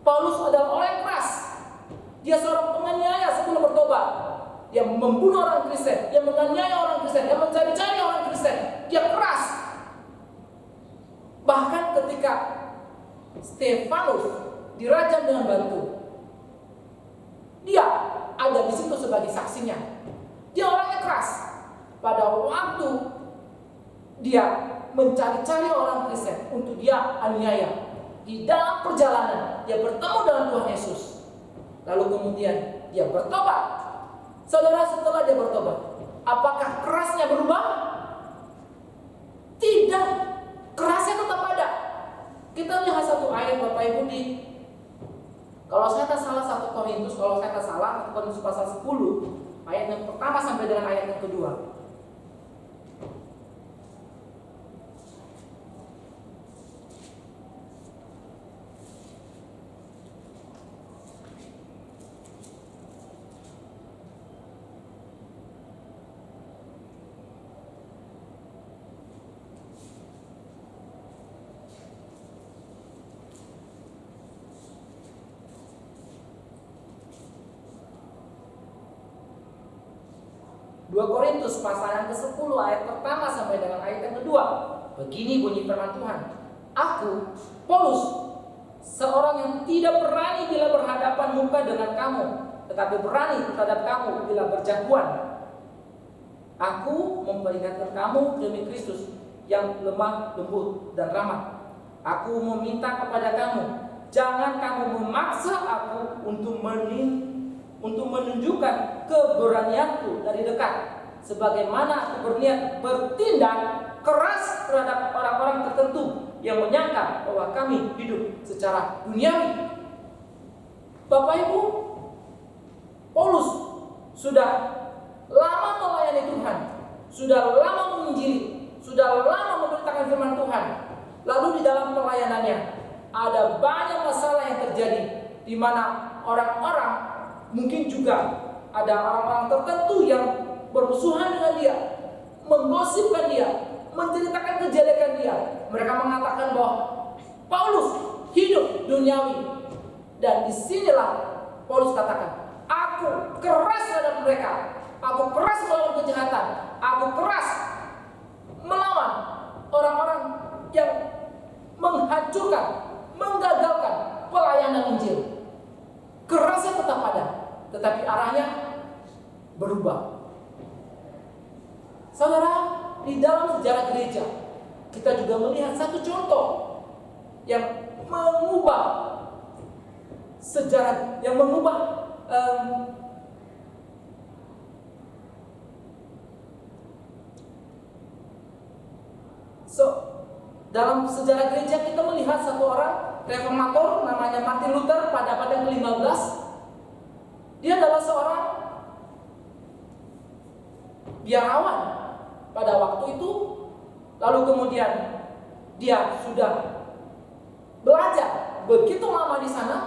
Paulus adalah orang yang keras. Dia seorang penganiaya sebelum bertobat. Dia membunuh orang Kristen, dia menganiaya orang Kristen, dia mencari-cari orang Kristen. Dia keras. Bahkan ketika Stefanus dirajam dengan batu, dia ada di situ sebagai saksinya. Dia orangnya keras. Pada waktu dia mencari-cari orang Kristen untuk dia aniaya, di dalam perjalanan dia bertemu dengan Tuhan Yesus. Lalu kemudian dia bertobat. Saudara, setelah dia bertobat, apakah kerasnya berubah? Tidak. Kerasnya tetap ada. Kita lihat satu ayat, Bapak Ibu, kalau saya tak salah 1 Korintus, kalau saya tak salah 1 Korintus pasal 10, ayat yang pertama sampai dengan ayat yang kedua. Korintus pasal yang ke-10 ayat pertama sampai dengan ayat yang kedua. Begini bunyi firman Tuhan. Aku, Paulus, seorang yang tidak berani bila berhadapan muka dengan kamu, tetapi berani terhadap kamu bila berjagoan. Aku memperingatkan kamu demi Kristus yang lemah, lembut, dan ramah. Aku meminta kepada kamu, jangan kamu memaksa aku untuk menunjukkan keberanianku dari dekat, sebagaimana aku berniat bertindak keras terhadap orang-orang tertentu yang menyangka bahwa kami hidup secara duniawi. Bapak Ibu, Paulus sudah lama melayani Tuhan, sudah lama menginjili, sudah lama memberitakan firman Tuhan. Lalu di dalam pelayanannya ada banyak masalah yang terjadi, di mana orang-orang, mungkin juga ada orang-orang tertentu yang bermusuhan dengan dia, menggosipkan dia, menceritakan kejelekan dia. Mereka mengatakan bahwa Paulus hidup duniawi. Dan disinilah Paulus katakan, aku keras terhadap mereka, aku keras melawan kejahatan, aku keras melawan orang-orang yang menghancurkan, menggagalkan pelayanan Injil. Kerasnya tetap ada, tetapi arahnya berubah. Saudara, di dalam sejarah gereja kita juga melihat satu contoh yang mengubah sejarah, yang mengubah dalam sejarah gereja kita melihat satu orang reformator namanya Martin Luther pada abad yang ke-15. Dia adalah seorang biarawan pada waktu itu, lalu kemudian dia sudah belajar begitu lama di sana.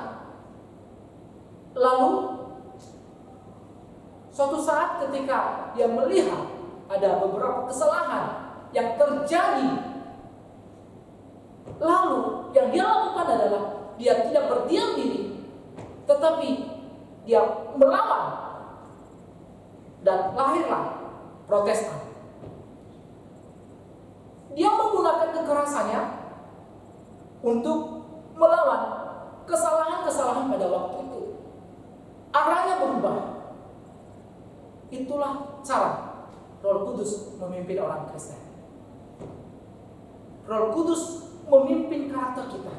Lalu suatu saat ketika dia melihat ada beberapa kesalahan yang terjadi, lalu yang dia lakukan adalah dia tidak berdiam diri, tetapi dia melawan, dan lahirlah Protestan. Dia menggunakan kekerasannya untuk melawan kesalahan-kesalahan pada waktu itu. Arahnya berubah. Itulah cara Roh Kudus memimpin orang Kristen. Roh Kudus memimpin karakter kita.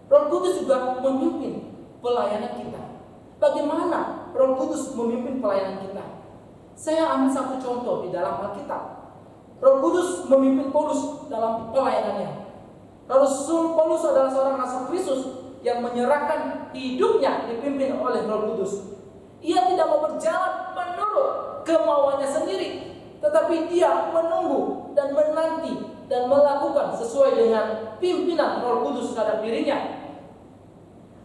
Roh Kudus juga memimpin pelayanan kita. Bagaimana Roh Kudus memimpin pelayanan kita? Saya ambil satu contoh di dalam Alkitab. Roh Kudus memimpin Paulus dalam pelayanannya. Rasul Paulus adalah seorang rasul Kristus yang menyerahkan hidupnya dipimpin oleh Roh Kudus. Ia tidak mau berjalan menurut kemauannya sendiri, tetapi dia menunggu dan menanti dan melakukan sesuai dengan pimpinan Roh Kudus terhadap dirinya.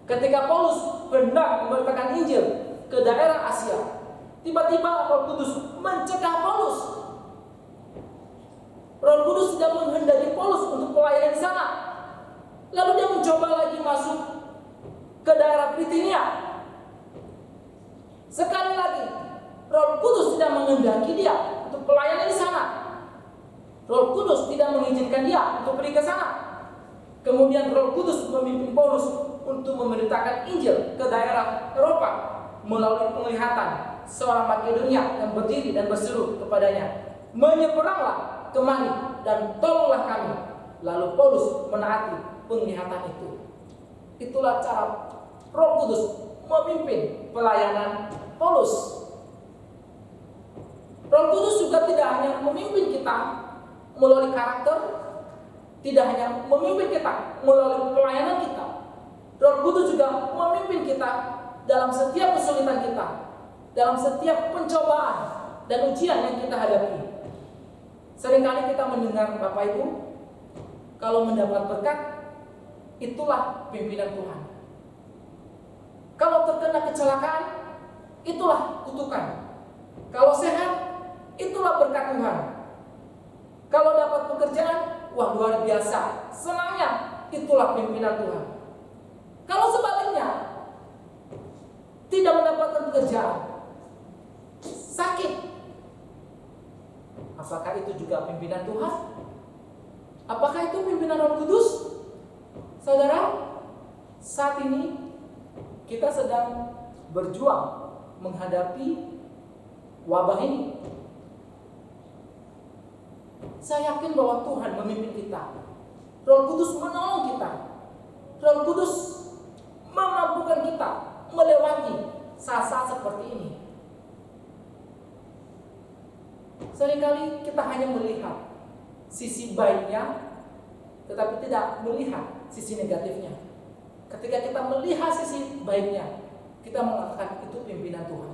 Ketika Paulus hendak memberitakan Injil ke daerah Asia, tiba-tiba Roh Kudus mencegah Paulus. Roh Kudus tidak menghendaki Paulus untuk pelayanan di sana. Lalu dia mencoba lagi masuk ke daerah Bitinia. Sekali lagi, Roh Kudus tidak menghendaki dia untuk pelayanan di sana. Roh Kudus tidak mengizinkan dia untuk pergi ke sana. Kemudian Roh Kudus memimpin Paulus untuk memberitakan Injil ke daerah Eropa melalui penglihatan seorang Makedonia yang berdiri dan berseru kepadanya, "Menyeberanglah kemari dan tolonglah kami." Lalu Paulus menaati penglihatan itu. Itulah cara Roh Kudus memimpin pelayanan Paulus. Roh Kudus juga tidak hanya memimpin kita melalui karakter, tidak hanya memimpin kita melalui pelayanan kita. Roh Kudus juga memimpin kita dalam setiap kesulitan kita, dalam setiap pencobaan dan ujian yang kita hadapi. Seringkali kita mendengar Bapak Ibu, kalau mendapat berkat, itulah pimpinan Tuhan. Kalau terkena kecelakaan, itulah kutukan. Kalau sehat, itulah berkat Tuhan. Kalau dapat pekerjaan, wah luar biasa, senangnya, itulah pimpinan Tuhan. Kalau sebaliknya, tidak mendapatkan pekerjaan, sakit, apakah itu juga pimpinan Tuhan? Apakah itu pimpinan Roh Kudus? Saudara, saat ini kita sedang berjuang menghadapi wabah ini. Saya yakin bahwa Tuhan memimpin kita. Roh Kudus menolong kita. Roh Kudus memampukan kita melewati saat-saat seperti ini. Seringkali kita hanya melihat sisi baiknya, tetapi tidak melihat sisi negatifnya. Ketika kita melihat sisi baiknya, kita mengatakan itu pimpinan Tuhan.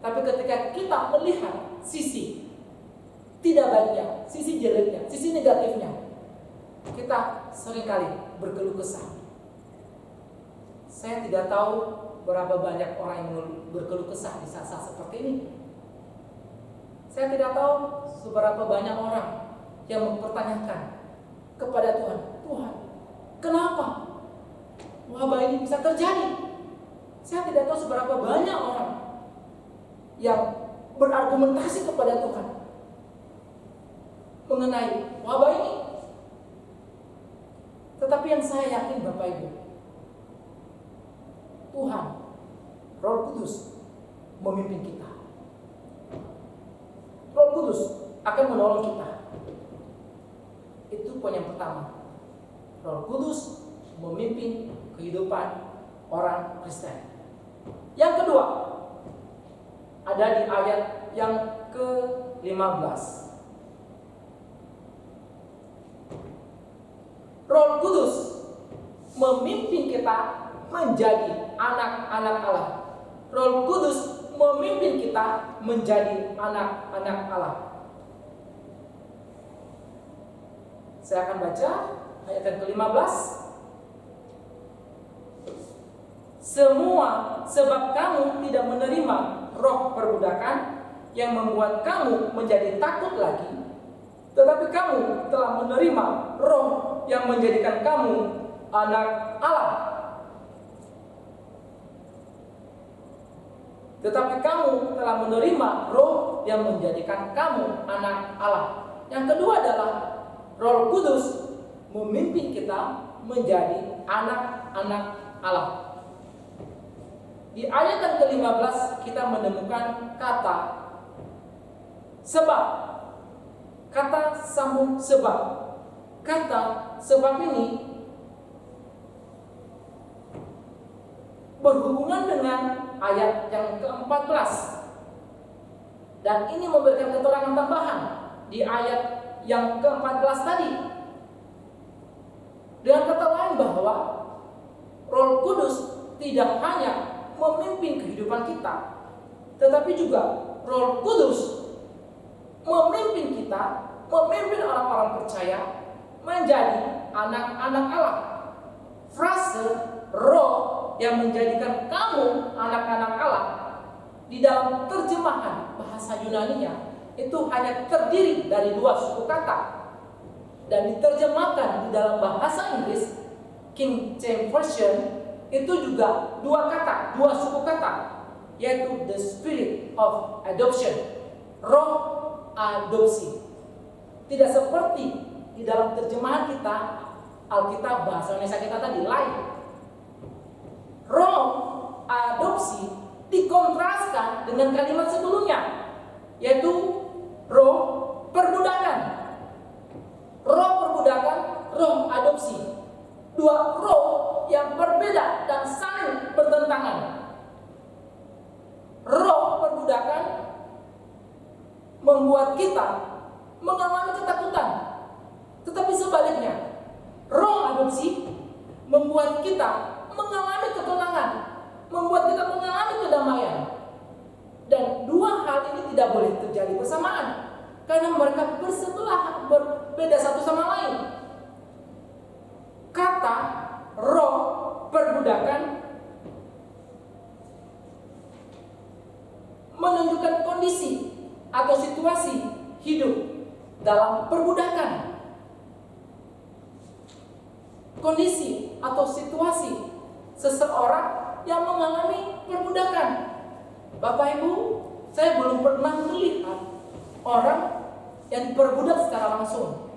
Tapi ketika kita melihat sisi tidak baiknya, sisi jeleknya, sisi negatifnya, kita seringkali berkeluh kesah. Saya tidak tahu berapa banyak orang yang berkeluh kesah di saat-saat seperti ini. Saya tidak tahu seberapa banyak orang yang mempertanyakan kepada Tuhan, "Tuhan, kenapa wabah ini bisa terjadi. Saya tidak tahu seberapa banyak orang yang berargumentasi kepada Tuhan mengenai wabah ini. Tetapi yang saya yakin Bapak Ibu, Tuhan, Roh Kudus memimpin kita. Roh Kudus akan menolong kita. Itu poin yang pertama. Roh Kudus memimpin kehidupan orang Kristen. Yang kedua, ada di ayat yang ke-15. Roh Kudus memimpin kita menjadi anak-anak Allah. Roh Kudus memimpin kita menjadi anak-anak Allah. Saya akan baca ayat yang ke-15. Semua sebab kamu tidak menerima roh perbudakan yang membuat kamu menjadi takut lagi, tetapi kamu telah menerima roh yang menjadikan kamu anak Allah. Tetapi kamu telah menerima roh yang menjadikan kamu anak Allah. Yang kedua adalah Roh Kudus memimpin kita menjadi anak-anak Allah. Di ayat yang ke-15 kita menemukan kata sebab. Kata sambung sebab. Kata sebab ini berhubungan dengan ayat yang ke-14. Dan ini memberikan keterangan tambahan di ayat yang ke-14 tadi. Dengan kata lain bahwa Roh Kudus tidak hanya memimpin kehidupan kita, tetapi juga Roh Kudus memimpin kita, memimpin orang-orang percaya menjadi anak-anak Allah. Frase roh yang menjadikan kamu anak-anak Allah di dalam terjemahan bahasa Yunani-nya itu hanya terdiri dari dua suku kata, dan diterjemahkan di dalam bahasa Inggris King James Version itu juga dua kata, dua suku kata, yaitu the spirit of adoption, roh adopsi. Tidak seperti di dalam terjemahan kita Alkitab bahasa Indonesia kita tadi lain. Roh adopsi dikontraskan dengan kalimat sebelumnya, yaitu roh perbudakan. Roh perbudakan, roh adopsi. Dua roh yang berbeda dan saling bertentangan. Roh perbudakan membuat kita mengalami ketakutan. Tetapi sebaliknya, roh adopsi membuat kita mengalami ketenangan, membuat kita mengalami kedamaian. Dan dua hal ini tidak boleh terjadi bersamaan, karena mereka bersebelahan, berbeda satu sama lain. Kata roh perbudakan menunjukkan kondisi atau situasi hidup dalam perbudakan. Kondisi atau situasi seseorang yang mengalami perbudakan. Bapak Ibu, saya belum pernah melihat orang yang diperbudak secara langsung.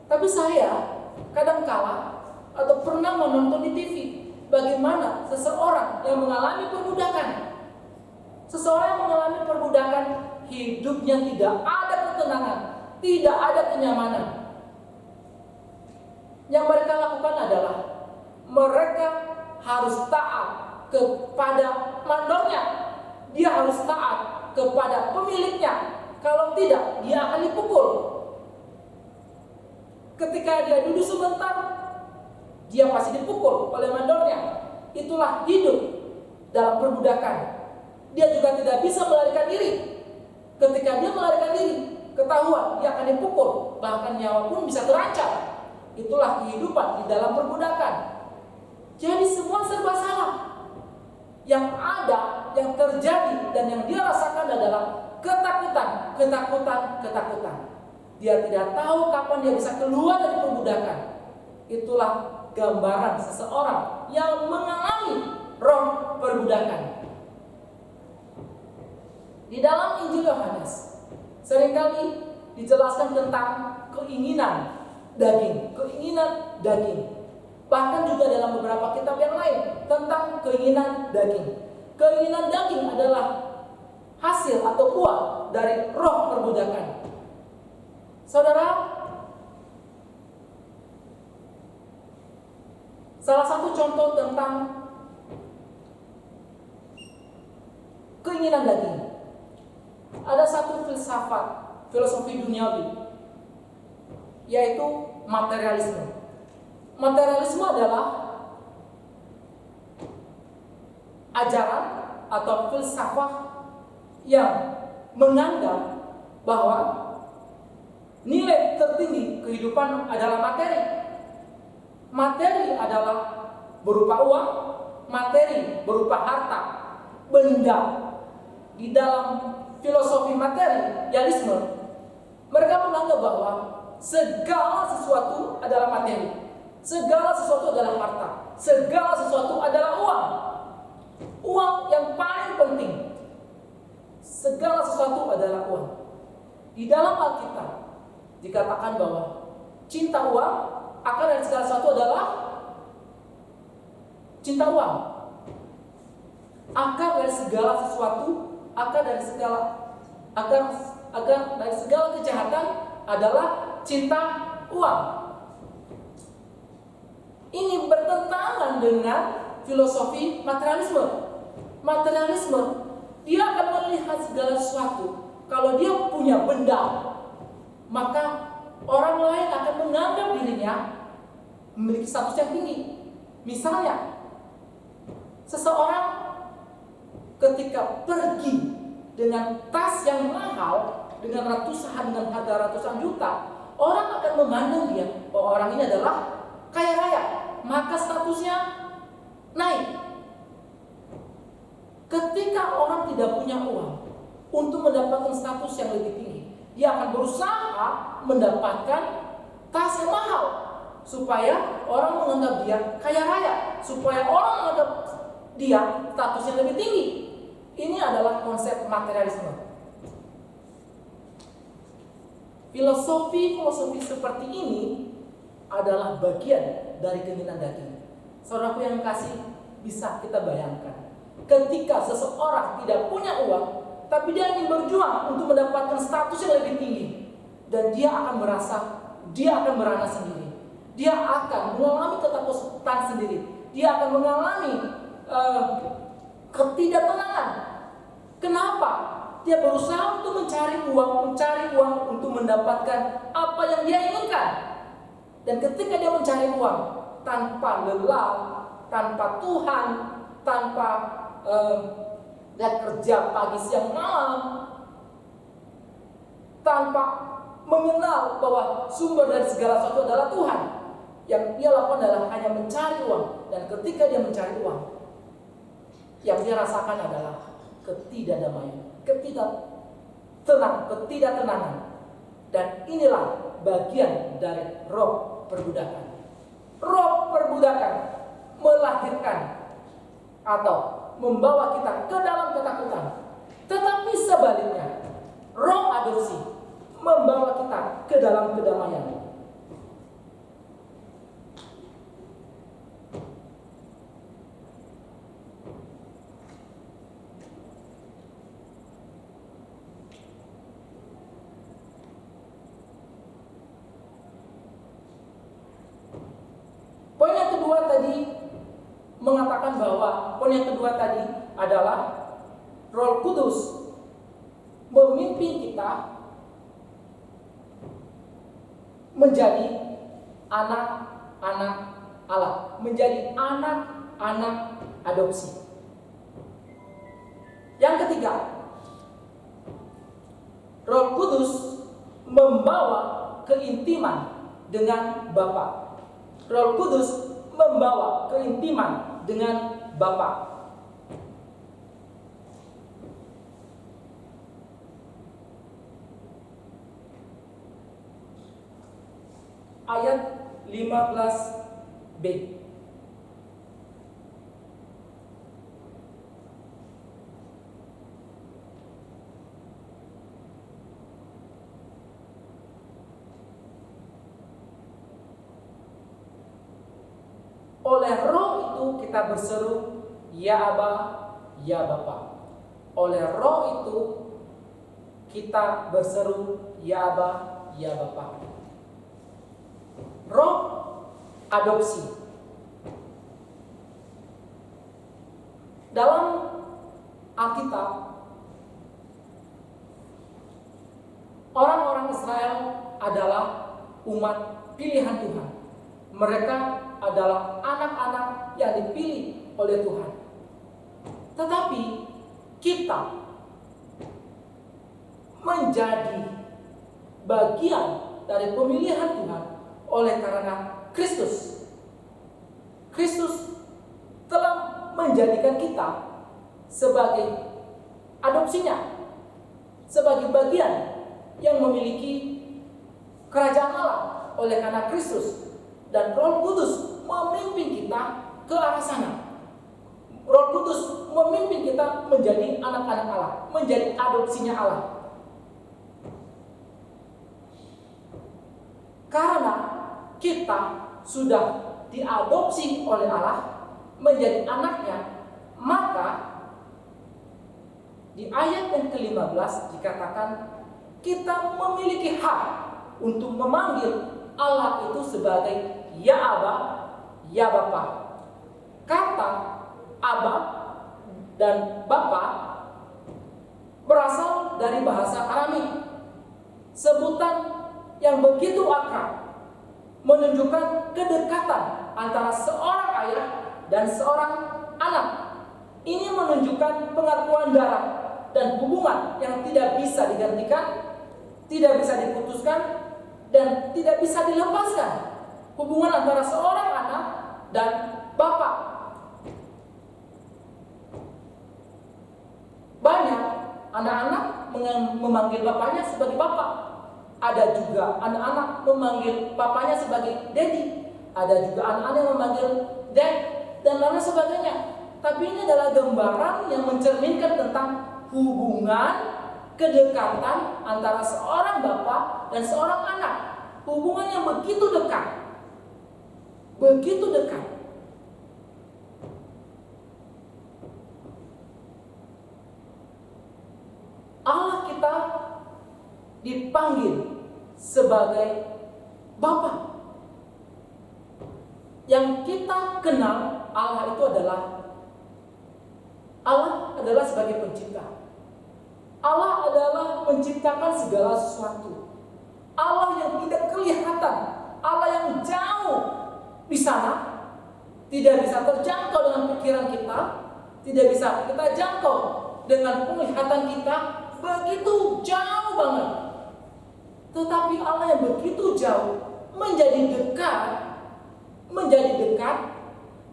Tapi saya kadangkala atau pernah menonton di TV bagaimana seseorang yang mengalami perbudakan. Seseorang yang mengalami perbudakan, hidupnya tidak ada ketenangan, tidak ada kenyamanan. Yang mereka lakukan adalah mereka harus taat kepada mandornya. Dia harus taat kepada pemiliknya. Kalau tidak, dia akan dipukul. Ketika dia duduk sebentar, dia pasti dipukul oleh mandornya. Itulah hidup dalam perbudakan. Dia juga tidak bisa melarikan diri. Ketika dia melarikan diri, ketahuan dia akan dipukul, bahkan nyawa pun bisa terancam. Itulah kehidupan di dalam perbudakan. Jadi semua serba salah. Yang ada, yang terjadi dan yang dia rasakan adalah ketakutan, ketakutan, ketakutan. Dia tidak tahu kapan dia bisa keluar dari perbudakan. Itulah gambaran seseorang yang mengalami roh perbudakan. Di dalam Injil Yohanes seringkali dijelaskan tentang keinginan daging. Bahkan juga dalam beberapa kitab yang lain tentang keinginan daging. Keinginan daging adalah hasil atau buah dari roh perbudakan. Saudara, salah satu contoh tentang keinginan daging, ada satu filsafat, filosofi duniawi, yaitu materialisme. Materialisme adalah ajaran atau filsafat yang menganggap bahwa nilai tertinggi kehidupan adalah materi. Materi adalah berupa uang, materi berupa harta, benda. Di dalam filosofi materialisme, mereka menganggap bahwa segala sesuatu adalah materi, segala sesuatu adalah harta, segala sesuatu adalah uang. Uang yang paling penting. Segala sesuatu adalah uang. Di dalam Alkitab dikatakan bahwa cinta uang, akar dari segala sesuatu adalah cinta uang. Akar dari segala sesuatu, akar dari segala kejahatan adalah cinta uang. Ini bertentangan dengan filosofi materialisme. Materialisme, dia akan melihat segala sesuatu. Kalau dia punya benda, maka orang lain akan menganggap dirinya memiliki status yang tinggi. Misalnya, seseorang ketika pergi dengan tas yang mahal, dengan harga ratusan juta, orang akan memandang dia, oh orang ini adalah kaya raya, maka statusnya naik. Ketika orang tidak punya uang untuk mendapatkan status yang lebih tinggi, dia akan berusaha mendapatkan tas yang mahal supaya orang menganggap dia kaya raya, supaya orang menganggap dia status yang lebih tinggi. Ini adalah konsep materialisme. Filosofi seperti ini adalah bagian dari keinginan daging. Saudaraku yang kasih, bisa kita bayangkan ketika seseorang tidak punya uang, tapi dia ingin berjuang untuk mendapatkan status yang lebih tinggi, dan dia akan merasa dia akan merana sendiri, dia akan mengalami ketakutan sendiri, dia akan mengalami ketidaktenangan. Kenapa? Dia berusaha untuk mencari uang untuk mendapatkan apa yang dia inginkan. Dan ketika dia mencari uang tanpa lelah, tanpa Tuhan, tanpa dia kerja pagi siang malam, tanpa mengenal bahwa sumber dari segala sesuatu adalah Tuhan, yang dia lakukan adalah hanya mencari uang. Dan ketika dia mencari uang, yang dia rasakan adalah ketidakdamaian, ketidaktenangan. Dan inilah bagian dari roh perbudakan. Roh perbudakan melahirkan atau membawa kita ke dalam ketakutan. Tetapi sebaliknya, roh adopsi membawa kita ke dalam kedamaian. Poin yang kedua tadi adalah Roh Kudus memimpin kita menjadi anak-anak Allah, menjadi anak-anak adopsi. Yang ketiga, Roh Kudus membawa keintiman dengan Bapa. Roh Kudus membawa keintiman dengan Bapa. Ayat 15 B. Oleh Roh itu kita berseru, ya Aba, ya Bapa. Oleh Roh itu kita berseru, ya Aba, ya Bapa. Roh adopsi. Dalam Alkitab, orang-orang Israel adalah umat pilihan Tuhan. Mereka adalah anak-anak yang dipilih oleh Tuhan. Tetapi kita menjadi bagian dari pemilihan Tuhan oleh karena Kristus. Kristus telah menjadikan kita sebagai adopsinya, sebagai bagian yang memiliki kerajaan Allah oleh karena Kristus. Dan Roh Kudus memimpin kita ke arah sana. Roh Kudus memimpin kita menjadi anak-anak Allah, menjadi adopsinya Allah. Karena kita sudah diadopsi oleh Allah menjadi anaknya, maka di ayat yang ke-15 dikatakan kita memiliki hak untuk memanggil Allah itu sebagai ya Aba, ya Bapa. Kata Aba dan Bapa berasal dari bahasa Arami. Sebutan yang begitu akrab menunjukkan kedekatan antara seorang ayah dan seorang anak. Ini menunjukkan pengakuan darah dan hubungan yang tidak bisa digantikan, tidak bisa diputuskan, dan tidak bisa dilepaskan. Hubungan antara seorang anak dan bapak. Banyak anak-anak memanggil bapaknya sebagai bapak. Ada juga anak-anak memanggil bapaknya sebagai daddy. Ada juga anak-anak yang memanggil dad dan lain sebagainya. Tapi ini adalah gambaran yang mencerminkan tentang hubungan kedekatan antara seorang bapak dan seorang anak. Hubungan yang begitu dekat. Begitu dekat. Allah kita dipanggil sebagai Bapa. Yang kita kenal Allah itu adalah sebagai pencipta. Allah adalah menciptakan segala sesuatu. Allah yang tidak kelihatan, Allah yang jauh di sana, tidak bisa terjangkau dengan pikiran kita, tidak bisa kita jangkau dengan penglihatan kita, begitu jauh banget. Tetapi Allah yang begitu jauh menjadi dekat,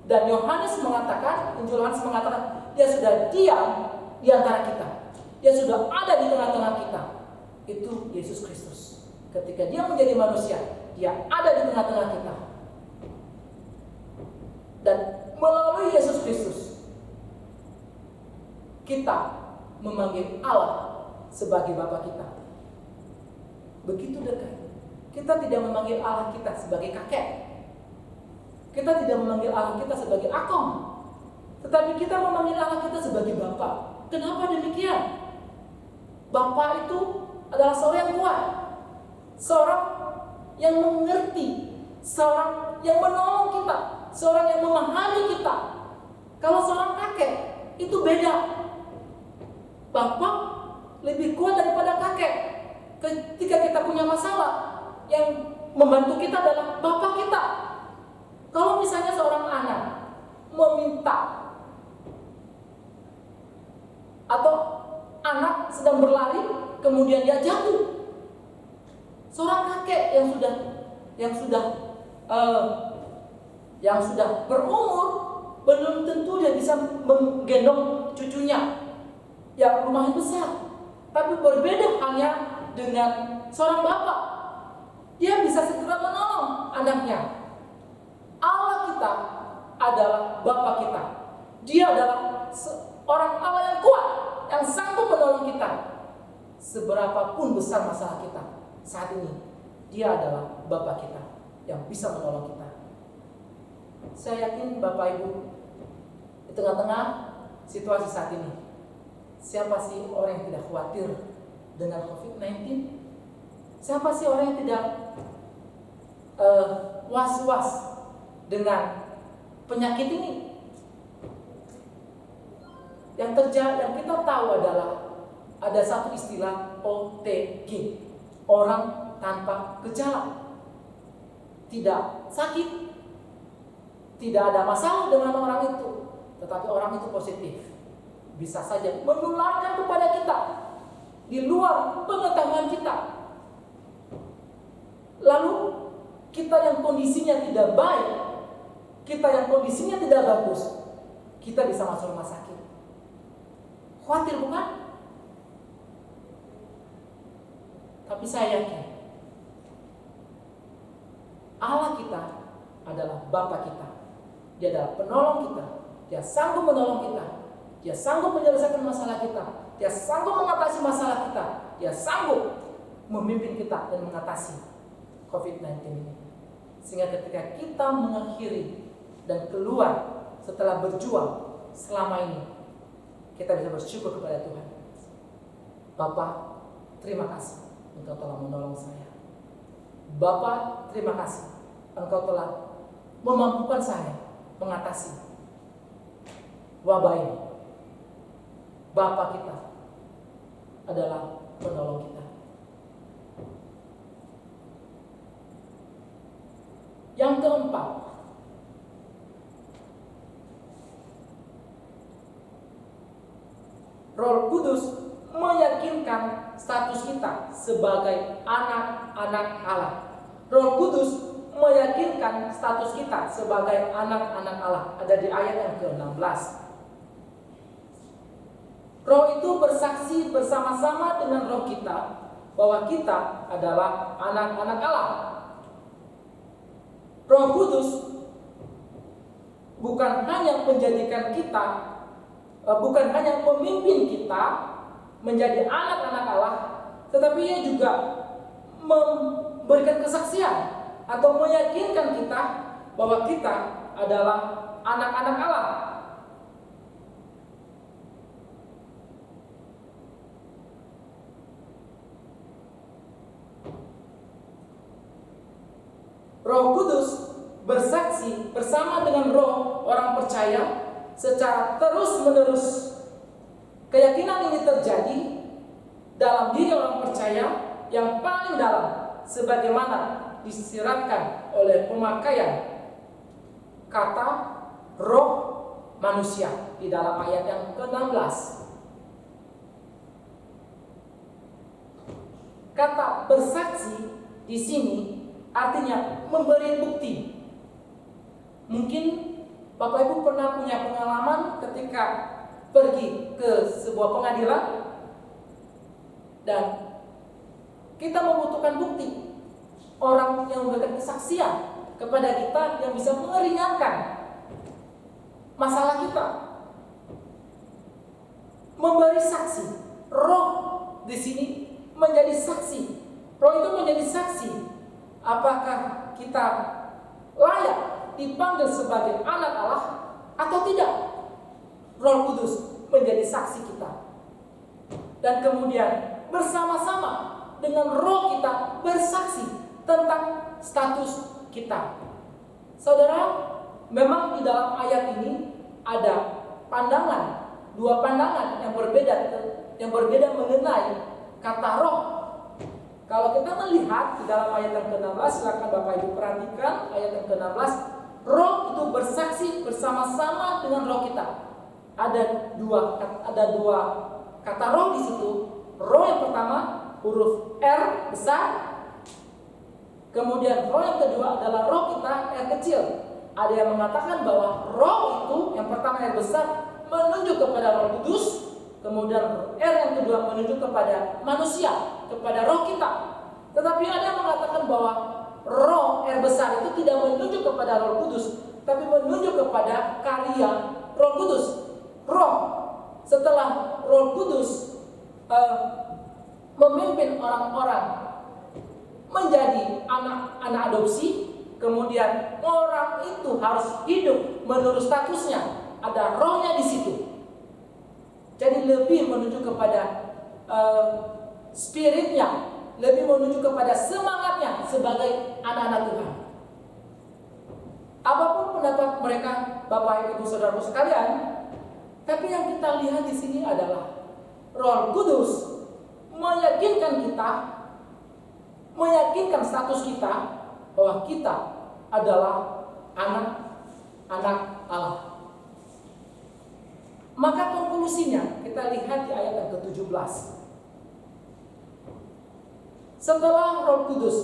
dan Yohanes mengatakan, Injil Yohanes mengatakan, dia sudah diam di antara kita, dia sudah ada di tengah-tengah kita. Itu Yesus Kristus. Ketika dia menjadi manusia, dia ada di tengah-tengah kita. Dan melalui Yesus Kristus, kita memanggil Allah sebagai Bapa kita. Begitu dekat. Kita tidak memanggil Allah kita sebagai kakek. Kita tidak memanggil Allah kita sebagai akong. Tetapi kita memanggil Allah kita sebagai Bapa. Kenapa demikian? Bapa itu adalah seorang yang kuat, seorang yang mengerti, seorang yang menolong kita, seorang yang memahami kita. Kalau seorang kakek itu beda. Bapak lebih kuat daripada kakek. Ketika kita punya masalah, yang membantu kita adalah bapak kita. Kalau misalnya seorang anak meminta, atau anak sedang berlari kemudian dia jatuh, seorang kakek yang sudah berumur belum tentu dia bisa menggendong cucunya yang lumayan besar. Tapi berbeda hanya dengan seorang bapak, dia bisa segera menolong anaknya. Allah kita adalah Bapa kita. Dia adalah seorang Allah yang kuat, yang sanggup menolong kita. Seberapapun besar masalah kita saat ini, Dia adalah Bapa kita yang bisa menolong kita. Saya yakin Bapak Ibu, di tengah-tengah situasi saat ini, siapa sih orang yang tidak khawatir dengan COVID-19? Siapa sih orang yang tidak was-was dengan penyakit ini? Yang kita tahu adalah ada satu istilah OTG, orang tanpa gejala, tidak sakit, tidak ada masalah dengan orang itu, tetapi orang itu positif, bisa saja menularkan kepada kita di luar pengetahuan kita. Lalu kita yang kondisinya tidak baik, kita yang kondisinya tidak bagus, kita bisa masuk rumah sakit. Khawatir bukan? Tapi saya yakin Allah kita adalah Bapa kita. Dia adalah penolong kita. Dia sanggup menolong kita. Dia sanggup menyelesaikan masalah kita. Dia sanggup mengatasi masalah kita. Dia sanggup memimpin kita dan mengatasi COVID-19 ini. Sehingga ketika kita mengakhiri dan keluar setelah berjuang selama ini, kita bisa bersyukur kepada Tuhan. Bapak, terima kasih Engkau telah menolong saya. Bapak, terima kasih Engkau telah memampukan saya mengatasi wabah ini. Bapak kita adalah penolong kita. Yang keempat, Roh Kudus meyakinkan status kita sebagai anak-anak Allah. Roh Kudus meyakinkan status kita sebagai anak-anak Allah. Ada di ayat yang ke-16. Roh itu bersaksi bersama-sama dengan roh kita bahwa kita adalah anak-anak Allah. Roh Kudus bukan hanya menjadikan kita, bukan hanya memimpin kita menjadi anak-anak Allah, tetapi Ia juga memberikan kesaksian atau meyakinkan kita bahwa kita adalah anak-anak Allah. Roh Kudus bersaksi bersama dengan roh orang percaya secara terus-menerus. Keyakinan ini terjadi dalam diri orang percaya yang paling dalam, sebagaimana disiratkan oleh pemakaian kata roh manusia di dalam ayat yang ke-16. Kata bersaksi di sini artinya memberi bukti. Mungkin Bapak Ibu pernah punya pengalaman ketika pergi ke sebuah pengadilan dan kita membutuhkan bukti, orang yang memberikan kesaksian kepada kita yang bisa meringankan masalah kita, memberi saksi. Roh di sini menjadi saksi. Roh itu menjadi saksi. Apakah kita layak dipanggil sebagai anak Allah atau tidak? Roh Kudus menjadi saksi kita. Dan kemudian bersama-sama dengan roh kita bersaksi tentang status kita. Saudara, memang di dalam ayat ini ada pandangan, dua pandangan yang berbeda mengenai kata roh. Kalau kita melihat di dalam ayat yang ke-16, silakan Bapak Ibu perhatikan ayat yang ke-16, roh itu bersaksi bersama-sama dengan roh kita. Ada dua kata roh di situ. Roh yang pertama huruf R besar, kemudian roh yang kedua adalah roh kita R kecil. Ada yang mengatakan bahwa roh itu yang pertama R besar menunjuk kepada Roh Kudus, kemudian R yang kedua menunjuk kepada manusia, kepada roh kita. Tetapi ada yang mengatakan bahwa roh R besar itu tidak menunjuk kepada Roh Kudus, tapi menunjuk kepada karya Roh Kudus. Roh, setelah Roh Kudus memimpin orang-orang menjadi anak-anak adopsi, kemudian orang itu harus hidup menurut statusnya. Ada rohnya di situ. Jadi lebih menuju kepada spiritnya, lebih menuju kepada semangatnya sebagai anak-anak Tuhan. Apapun pendapat mereka, Bapak Ibu Saudara sekalian, tapi yang kita lihat di sini adalah Roh Kudus meyakinkan kita, meyakinkan status kita bahwa kita adalah anak-anak Allah. Maka konklusinya kita lihat di ayat yang ke-17. Setelah Roh Kudus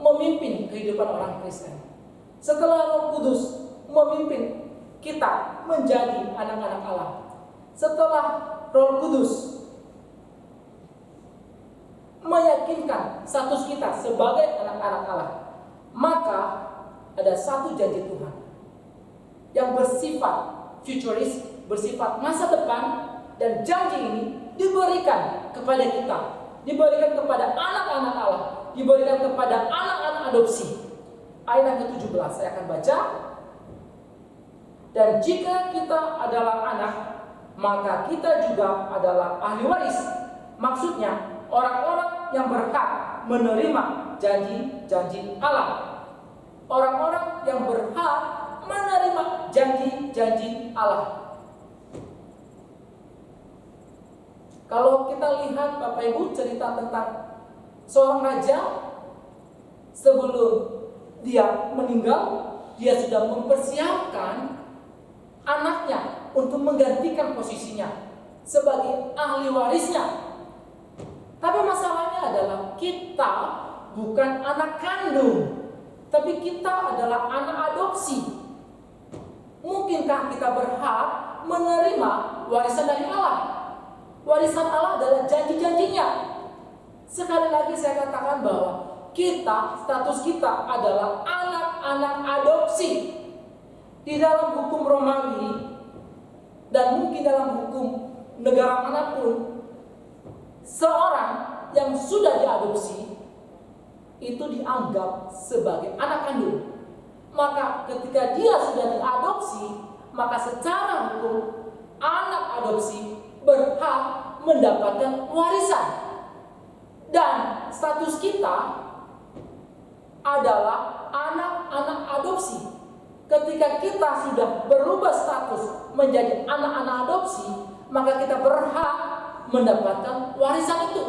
memimpin kehidupan orang Kristen, setelah Roh Kudus memimpin kita menjadi anak-anak Allah, setelah Roh Kudus meyakinkan status kita sebagai anak-anak Allah, maka ada satu janji Tuhan yang bersifat futuris, bersifat masa depan, dan janji ini diberikan kepada kita, diberikan kepada anak-anak Allah, diberikan kepada anak-anak adopsi. Ayat yang ke-17 saya akan baca. Dan jika kita adalah anak, maka kita juga adalah ahli waris. Maksudnya orang-orang yang berhak menerima janji-janji Allah. Orang-orang yang berhak menerima janji-janji Allah. Kalau kita lihat Bapak Ibu cerita tentang seorang raja, sebelum dia meninggal, dia sudah mempersiapkan anaknya untuk menggantikan posisinya sebagai ahli warisnya. Tapi masalahnya adalah kita bukan anak kandung, tapi kita adalah anak adopsi. Mungkinkah kita berhak menerima warisan dari Allah? Warisan Allah adalah janji-janjinya. Sekali lagi saya katakan bahwa kita, status kita adalah anak-anak adopsi. Di dalam hukum Romawi dan mungkin dalam hukum negara manapun, seorang yang sudah diadopsi itu dianggap sebagai anak kandung. Maka ketika dia sudah diadopsi, maka secara hukum anak adopsi berhak mendapatkan warisan. Dan status kita adalah anak-anak adopsi. Ketika kita sudah berubah status menjadi anak-anak adopsi, maka kita berhak mendapatkan warisan itu.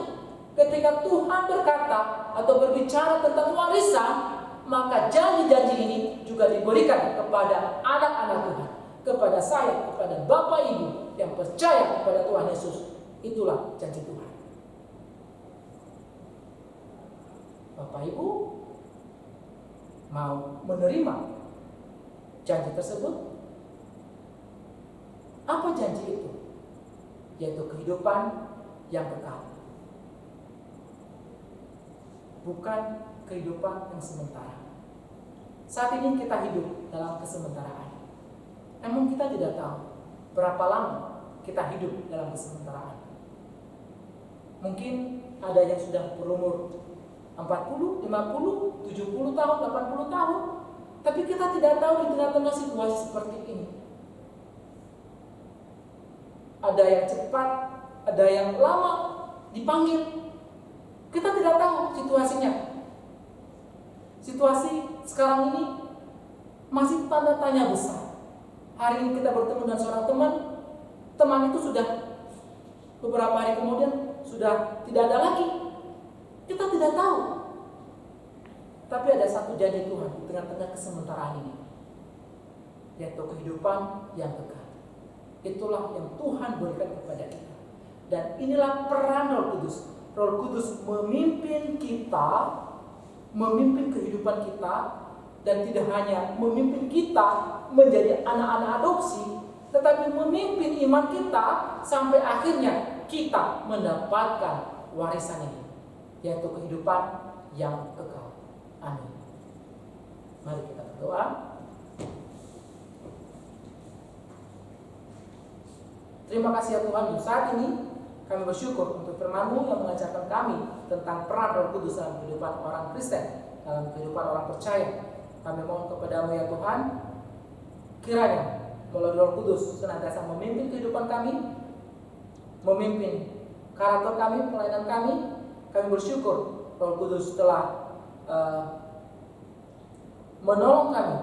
Ketika Tuhan berkata atau berbicara tentang warisan, maka janji-janji ini juga diberikan kepada anak-anak Tuhan, kepada saya, kepada Bapak Ibu yang percaya kepada Tuhan Yesus. Itulah janji Tuhan. Bapak Ibu mau menerima janji tersebut? Apa janji itu? Yaitu kehidupan yang kekal, bukan kehidupan yang sementara. Saat ini kita hidup dalam kesementaraan. Namun kita tidak tahu berapa lama kita hidup dalam kesementaraan. Mungkin ada yang sudah berumur 40, 50, 70 tahun, 80 tahun. Tapi kita tidak tahu di tengah-tengah situasi seperti ini. Ada yang cepat, ada yang lama dipanggil. Kita tidak tahu situasinya. Situasi sekarang ini masih tanda tanya besar. Hari ini kita bertemu dengan seorang teman. Teman itu sudah beberapa hari kemudian sudah tidak ada lagi. Kita tidak tahu. Tapi ada satu janji Tuhan di tengah-tengah kesementaraan ini, yaitu kehidupan yang kekal. Itulah yang Tuhan berikan kepada kita. Dan inilah peran Roh Kudus. Roh Kudus memimpin kita, memimpin kehidupan kita, dan tidak hanya memimpin kita menjadi anak-anak adopsi, tetapi memimpin iman kita sampai akhirnya kita mendapatkan warisan ini, yaitu kehidupan yang kekal. Amin. Mari kita berdoa. Terima kasih ya Tuhan, untuk saat ini kami bersyukur untuk firman-Mu yang mengajarkan kami tentang peran Roh Kudus dalam kehidupan orang Kristen, dalam kehidupan orang percaya. Kami mohon kepada-Mu ya Tuhan, kiranya melalui Roh Kudus senantiasa memimpin kehidupan kami, memimpin karakter kami, pelayanan kami. Kami bersyukur Roh Kudus telah menolong kami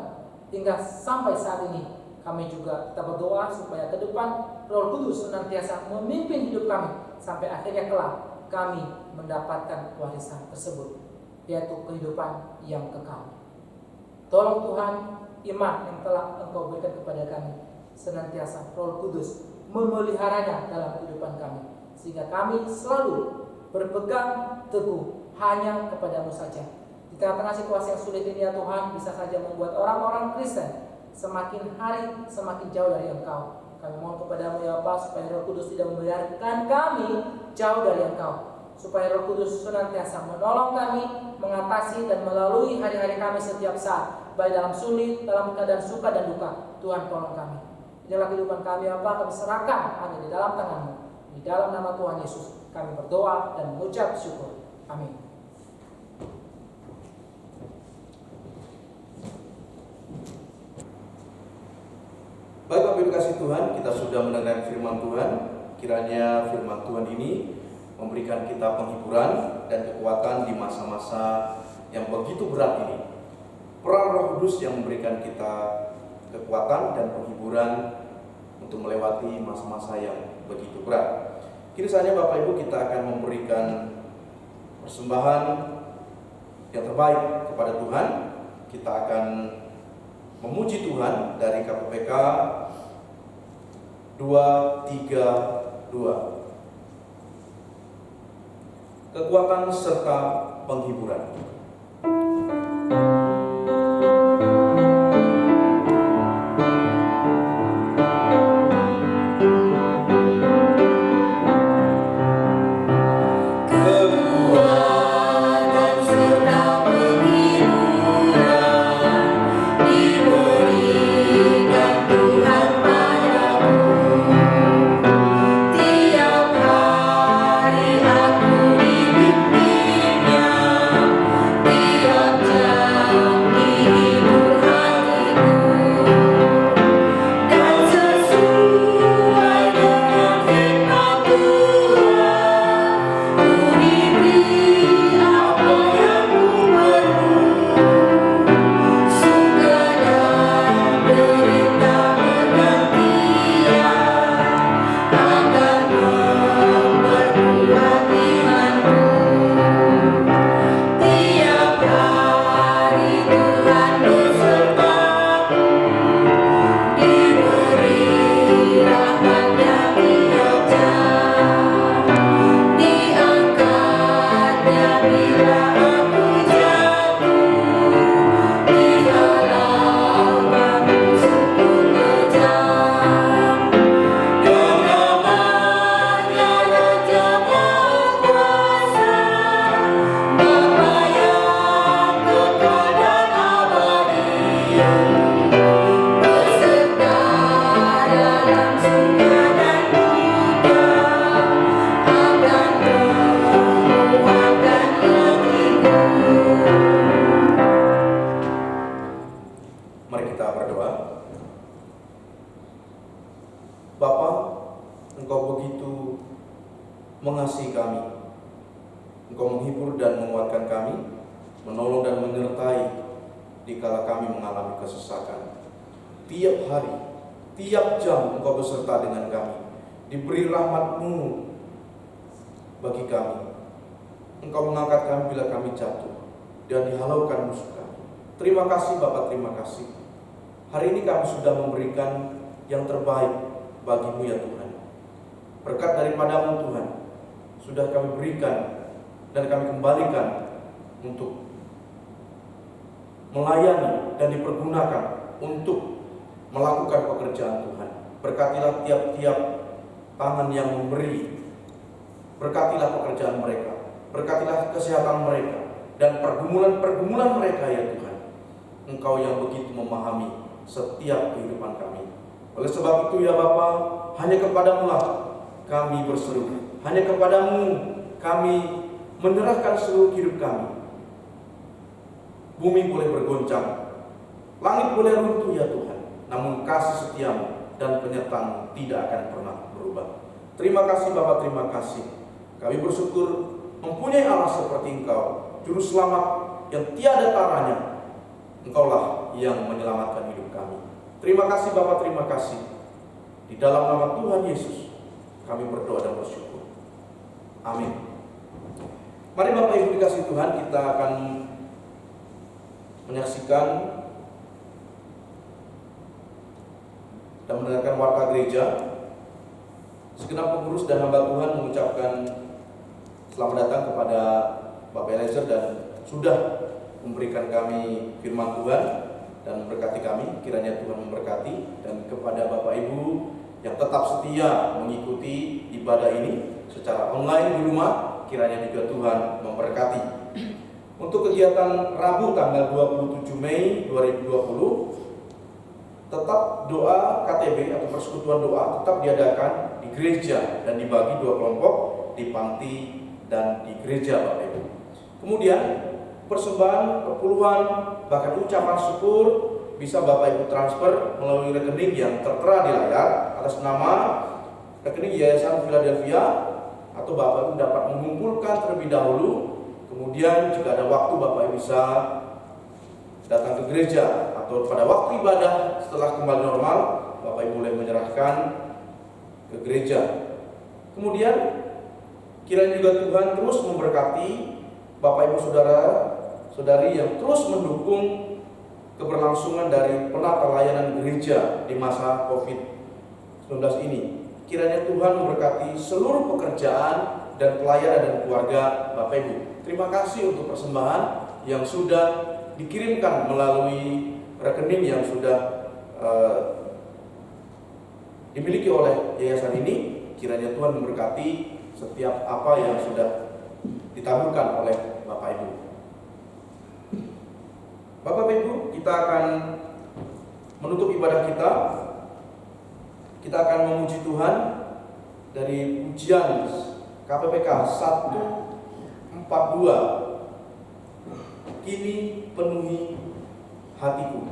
hingga sampai saat ini. Kami juga kita berdoa supaya ke depan Roh Kudus senantiasa memimpin hidup kami sampai akhirnya kelak kami mendapatkan warisan tersebut, yaitu kehidupan yang kekal. Tolong Tuhan, iman yang telah Engkau berikan kepada kami senantiasa Roh Kudus memeliharanya dalam kehidupan kami, sehingga kami selalu berpegang teguh hanya kepada-Mu saja. Di tengah-tengah situasi yang sulit ini ya Tuhan, bisa saja membuat orang-orang Kristen semakin hari semakin jauh dari Engkau. Kami mohon kepada-Mu ya Bapa, supaya Roh Kudus tidak membiarkan kami jauh dari Engkau, supaya Roh Kudus senantiasa menolong kami mengatasi dan melalui hari-hari kami setiap saat, baik dalam sulit, dalam keadaan suka dan duka. Tuhan tolong kami. Inilah kehidupan kami ya Bapa, kami serahkan hanya di dalam tangan-Mu. Di dalam nama Tuhan Yesus kami berdoa dan mengucap syukur. Amin. Baik Bapak Ibu kasih Tuhan, kita sudah mendengar firman Tuhan. Kiranya firman Tuhan ini memberikan kita penghiburan dan kekuatan di masa-masa yang begitu berat ini. Peran Roh Kudus yang memberikan kita kekuatan dan penghiburan untuk melewati masa-masa yang begitu berat. Kini saatnya Bapak Ibu kita akan memberikan persembahan yang terbaik kepada Tuhan. Kita akan memuji Tuhan dari KPPK 232. Kekuatan serta penghiburan. mengasihi kami. Engkau menghibur dan menguatkan kami, menolong dan menyertai dikala kami mengalami kesesakan. Tiap hari, tiap jam Engkau beserta dengan kami. Diberi rahmat-Mu bagi kami. Engkau mengangkat kami bila kami jatuh dan dihalaukan musuh kami. Terima kasih Bapak, terima kasih. Hari ini kami sudah memberikan yang terbaik bagi-Mu ya Tuhan. Berkat daripada-Mu Tuhan sudah kami berikan dan kami kembalikan untuk melayani dan dipergunakan untuk melakukan pekerjaan Tuhan. Berkatilah tiap-tiap tangan yang memberi. Berkatilah pekerjaan mereka. Berkatilah kesehatan mereka dan pergumulan-pergumulan mereka ya Tuhan. Engkau yang begitu memahami setiap kehidupan kami. Oleh sebab itu ya Bapa, hanya kepadamu lah kami berseru. Hanya kepadamu kami menyerahkan seluruh hidup kami. Bumi boleh bergoncang, langit boleh runtuh ya Tuhan, namun kasih setiamu dan penyertaan tidak akan pernah berubah. Terima kasih Bapa, terima kasih. Kami bersyukur mempunyai Allah seperti Engkau, Juru Selamat yang tiada taranya. Engkaulah yang menyelamatkan hidup kami. Terima kasih Bapa, terima kasih. Di dalam nama Tuhan Yesus kami berdoa dan bersyukur. Amin. Mari Bapak Ibu dikasih Tuhan, kita akan menyaksikan dan mendengarkan warta gereja. Segenap pengurus dan hamba Tuhan mengucapkan selamat datang kepada Bapak Eliezer dan sudah memberikan kami firman Tuhan dan memberkati kami. Kiranya Tuhan memberkati, dan kepada Bapak Ibu yang tetap setia mengikuti ibadah ini secara online di rumah, kiranya juga Tuhan memberkati. Untuk kegiatan Rabu tanggal 27 Mei 2020, tetap doa KTB atau persekutuan doa tetap diadakan di gereja dan dibagi dua kelompok, di panti dan di gereja Bapak Ibu. Kemudian persembahan, perpuluhan, bahkan ucapan syukur bisa Bapak Ibu transfer melalui rekening yang tertera di layar atas nama rekening Yayasan Philadelphia, atau Bapak Ibu dapat mengumpulkan terlebih dahulu. Kemudian jika ada waktu Bapak Ibu bisa datang ke gereja, atau pada waktu ibadah setelah kembali normal Bapak Ibu boleh menyerahkan ke gereja. Kemudian kiranya juga Tuhan terus memberkati Bapak Ibu saudara-saudari yang terus mendukung keberlangsungan dari penata layanan gereja di masa COVID-19 ini. Kiranya Tuhan memberkati seluruh pekerjaan dan pelayanan dan keluarga Bapak Ibu. Terima kasih untuk persembahan yang sudah dikirimkan melalui rekening yang sudah dimiliki oleh yayasan ini. Kiranya Tuhan memberkati setiap apa yang sudah ditaburkan oleh Bapak Ibu. Bapak Ibu, kita akan menutup ibadah kita. Kita akan memuji Tuhan dari pujian KPPK 142. Kini penuhi hatiku.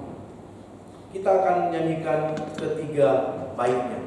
Kita akan nyanyikan ketiga baitnya.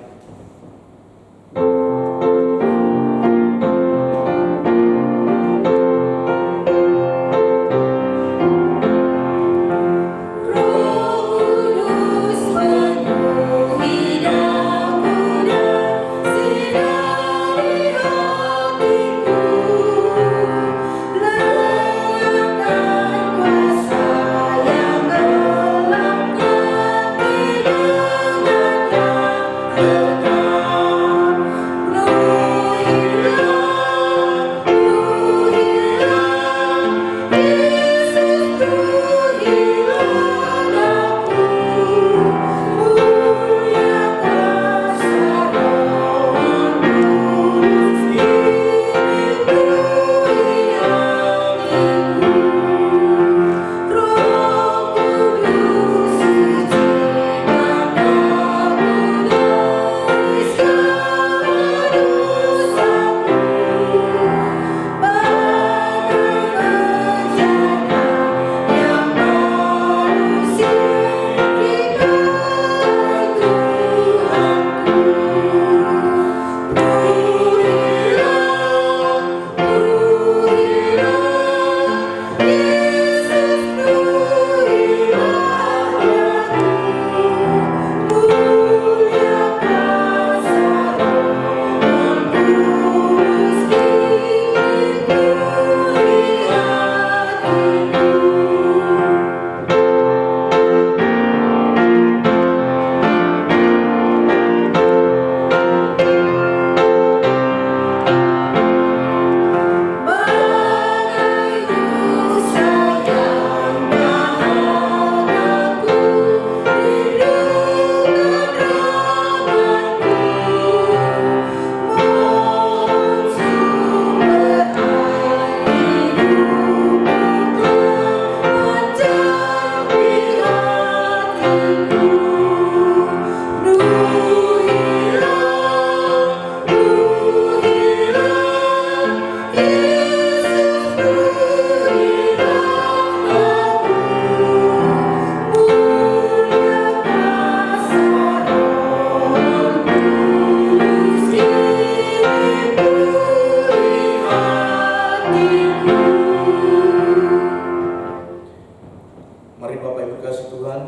Mari Bapak Ibu kasih Tuhan,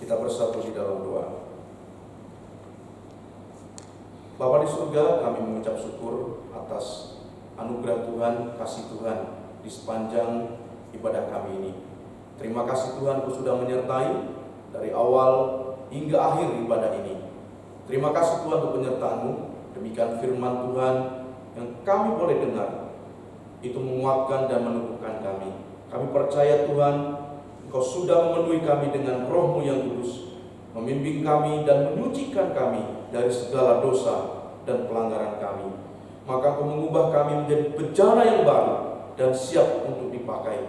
kita bersatu di dalam doa. Bapa di surga, kami mengucap syukur atas anugerah Tuhan, kasih Tuhan di sepanjang ibadah kami ini. Terima kasih Tuhan, Kau sudah menyertai dari awal hingga akhir ibadah ini. Terima kasih Tuhan untuk penyertaan-Mu. Demikian firman Tuhan yang kami boleh dengar, itu menguatkan dan meneguhkan kami. Kami percaya Tuhan, Engkau sudah memenuhi kami dengan Roh-Mu yang kudus, membimbing kami dan menyucikan kami dari segala dosa dan pelanggaran kami. Maka Engkau mengubah kami menjadi bejana yang baru dan siap untuk dipakai.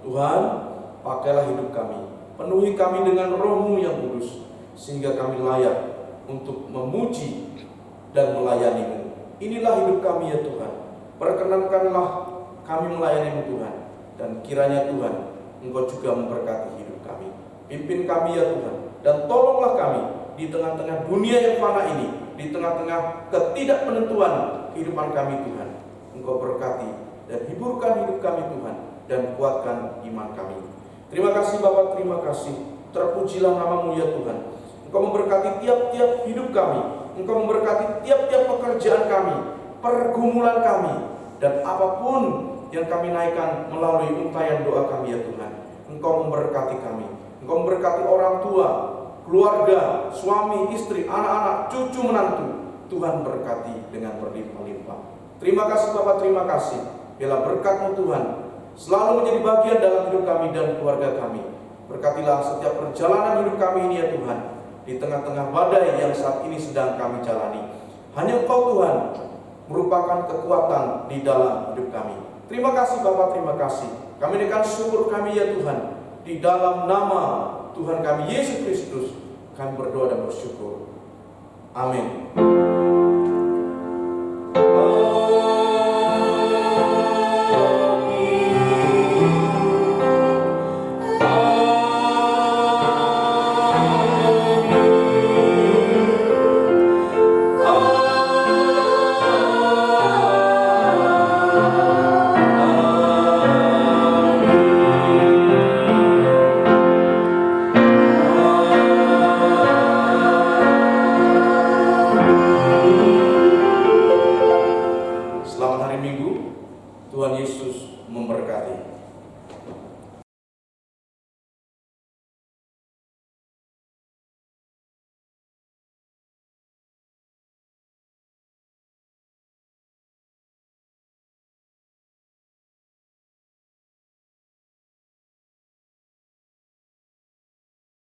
Tuhan, pakailah hidup kami, penuhi kami dengan Roh-Mu yang kudus, sehingga kami layak untuk memuji dan melayani-Mu. Inilah hidup kami ya Tuhan. Perkenankanlah kami melayani-Mu Tuhan. Dan kiranya Tuhan, Engkau juga memberkati hidup kami. Pimpin kami ya Tuhan. Dan tolonglah kami di tengah-tengah dunia yang fana ini, di tengah-tengah ketidakpenentuan kehidupan kami Tuhan. Engkau berkati dan hiburkan hidup kami Tuhan. Dan kuatkan iman kami. Terima kasih Bapa, terima kasih. Terpujilah nama-Mu ya Tuhan. Engkau memberkati tiap-tiap hidup kami. Engkau memberkati tiap-tiap pekerjaan kami, pergumulan kami, dan apapun yang kami naikkan melalui untayan doa kami ya Tuhan. Engkau memberkati kami. Engkau memberkati orang tua, keluarga, suami, istri, anak-anak, cucu, menantu. Tuhan berkati dengan berlimpah-limpah. Terima kasih Bapak, terima kasih. Biarlah berkat-Mu Tuhan selalu menjadi bagian dalam hidup kami dan keluarga kami. Berkatilah setiap perjalanan hidup kami ini ya Tuhan, di tengah-tengah badai yang saat ini sedang kami jalani. Hanya Engkau Tuhan merupakan kekuatan di dalam hidup kami. Terima kasih Bapak, terima kasih. Kami naikkan syukur kami ya Tuhan. Di dalam nama Tuhan kami Yesus Kristus, kami berdoa dan bersyukur. Amin. Tuhan Yesus memberkati.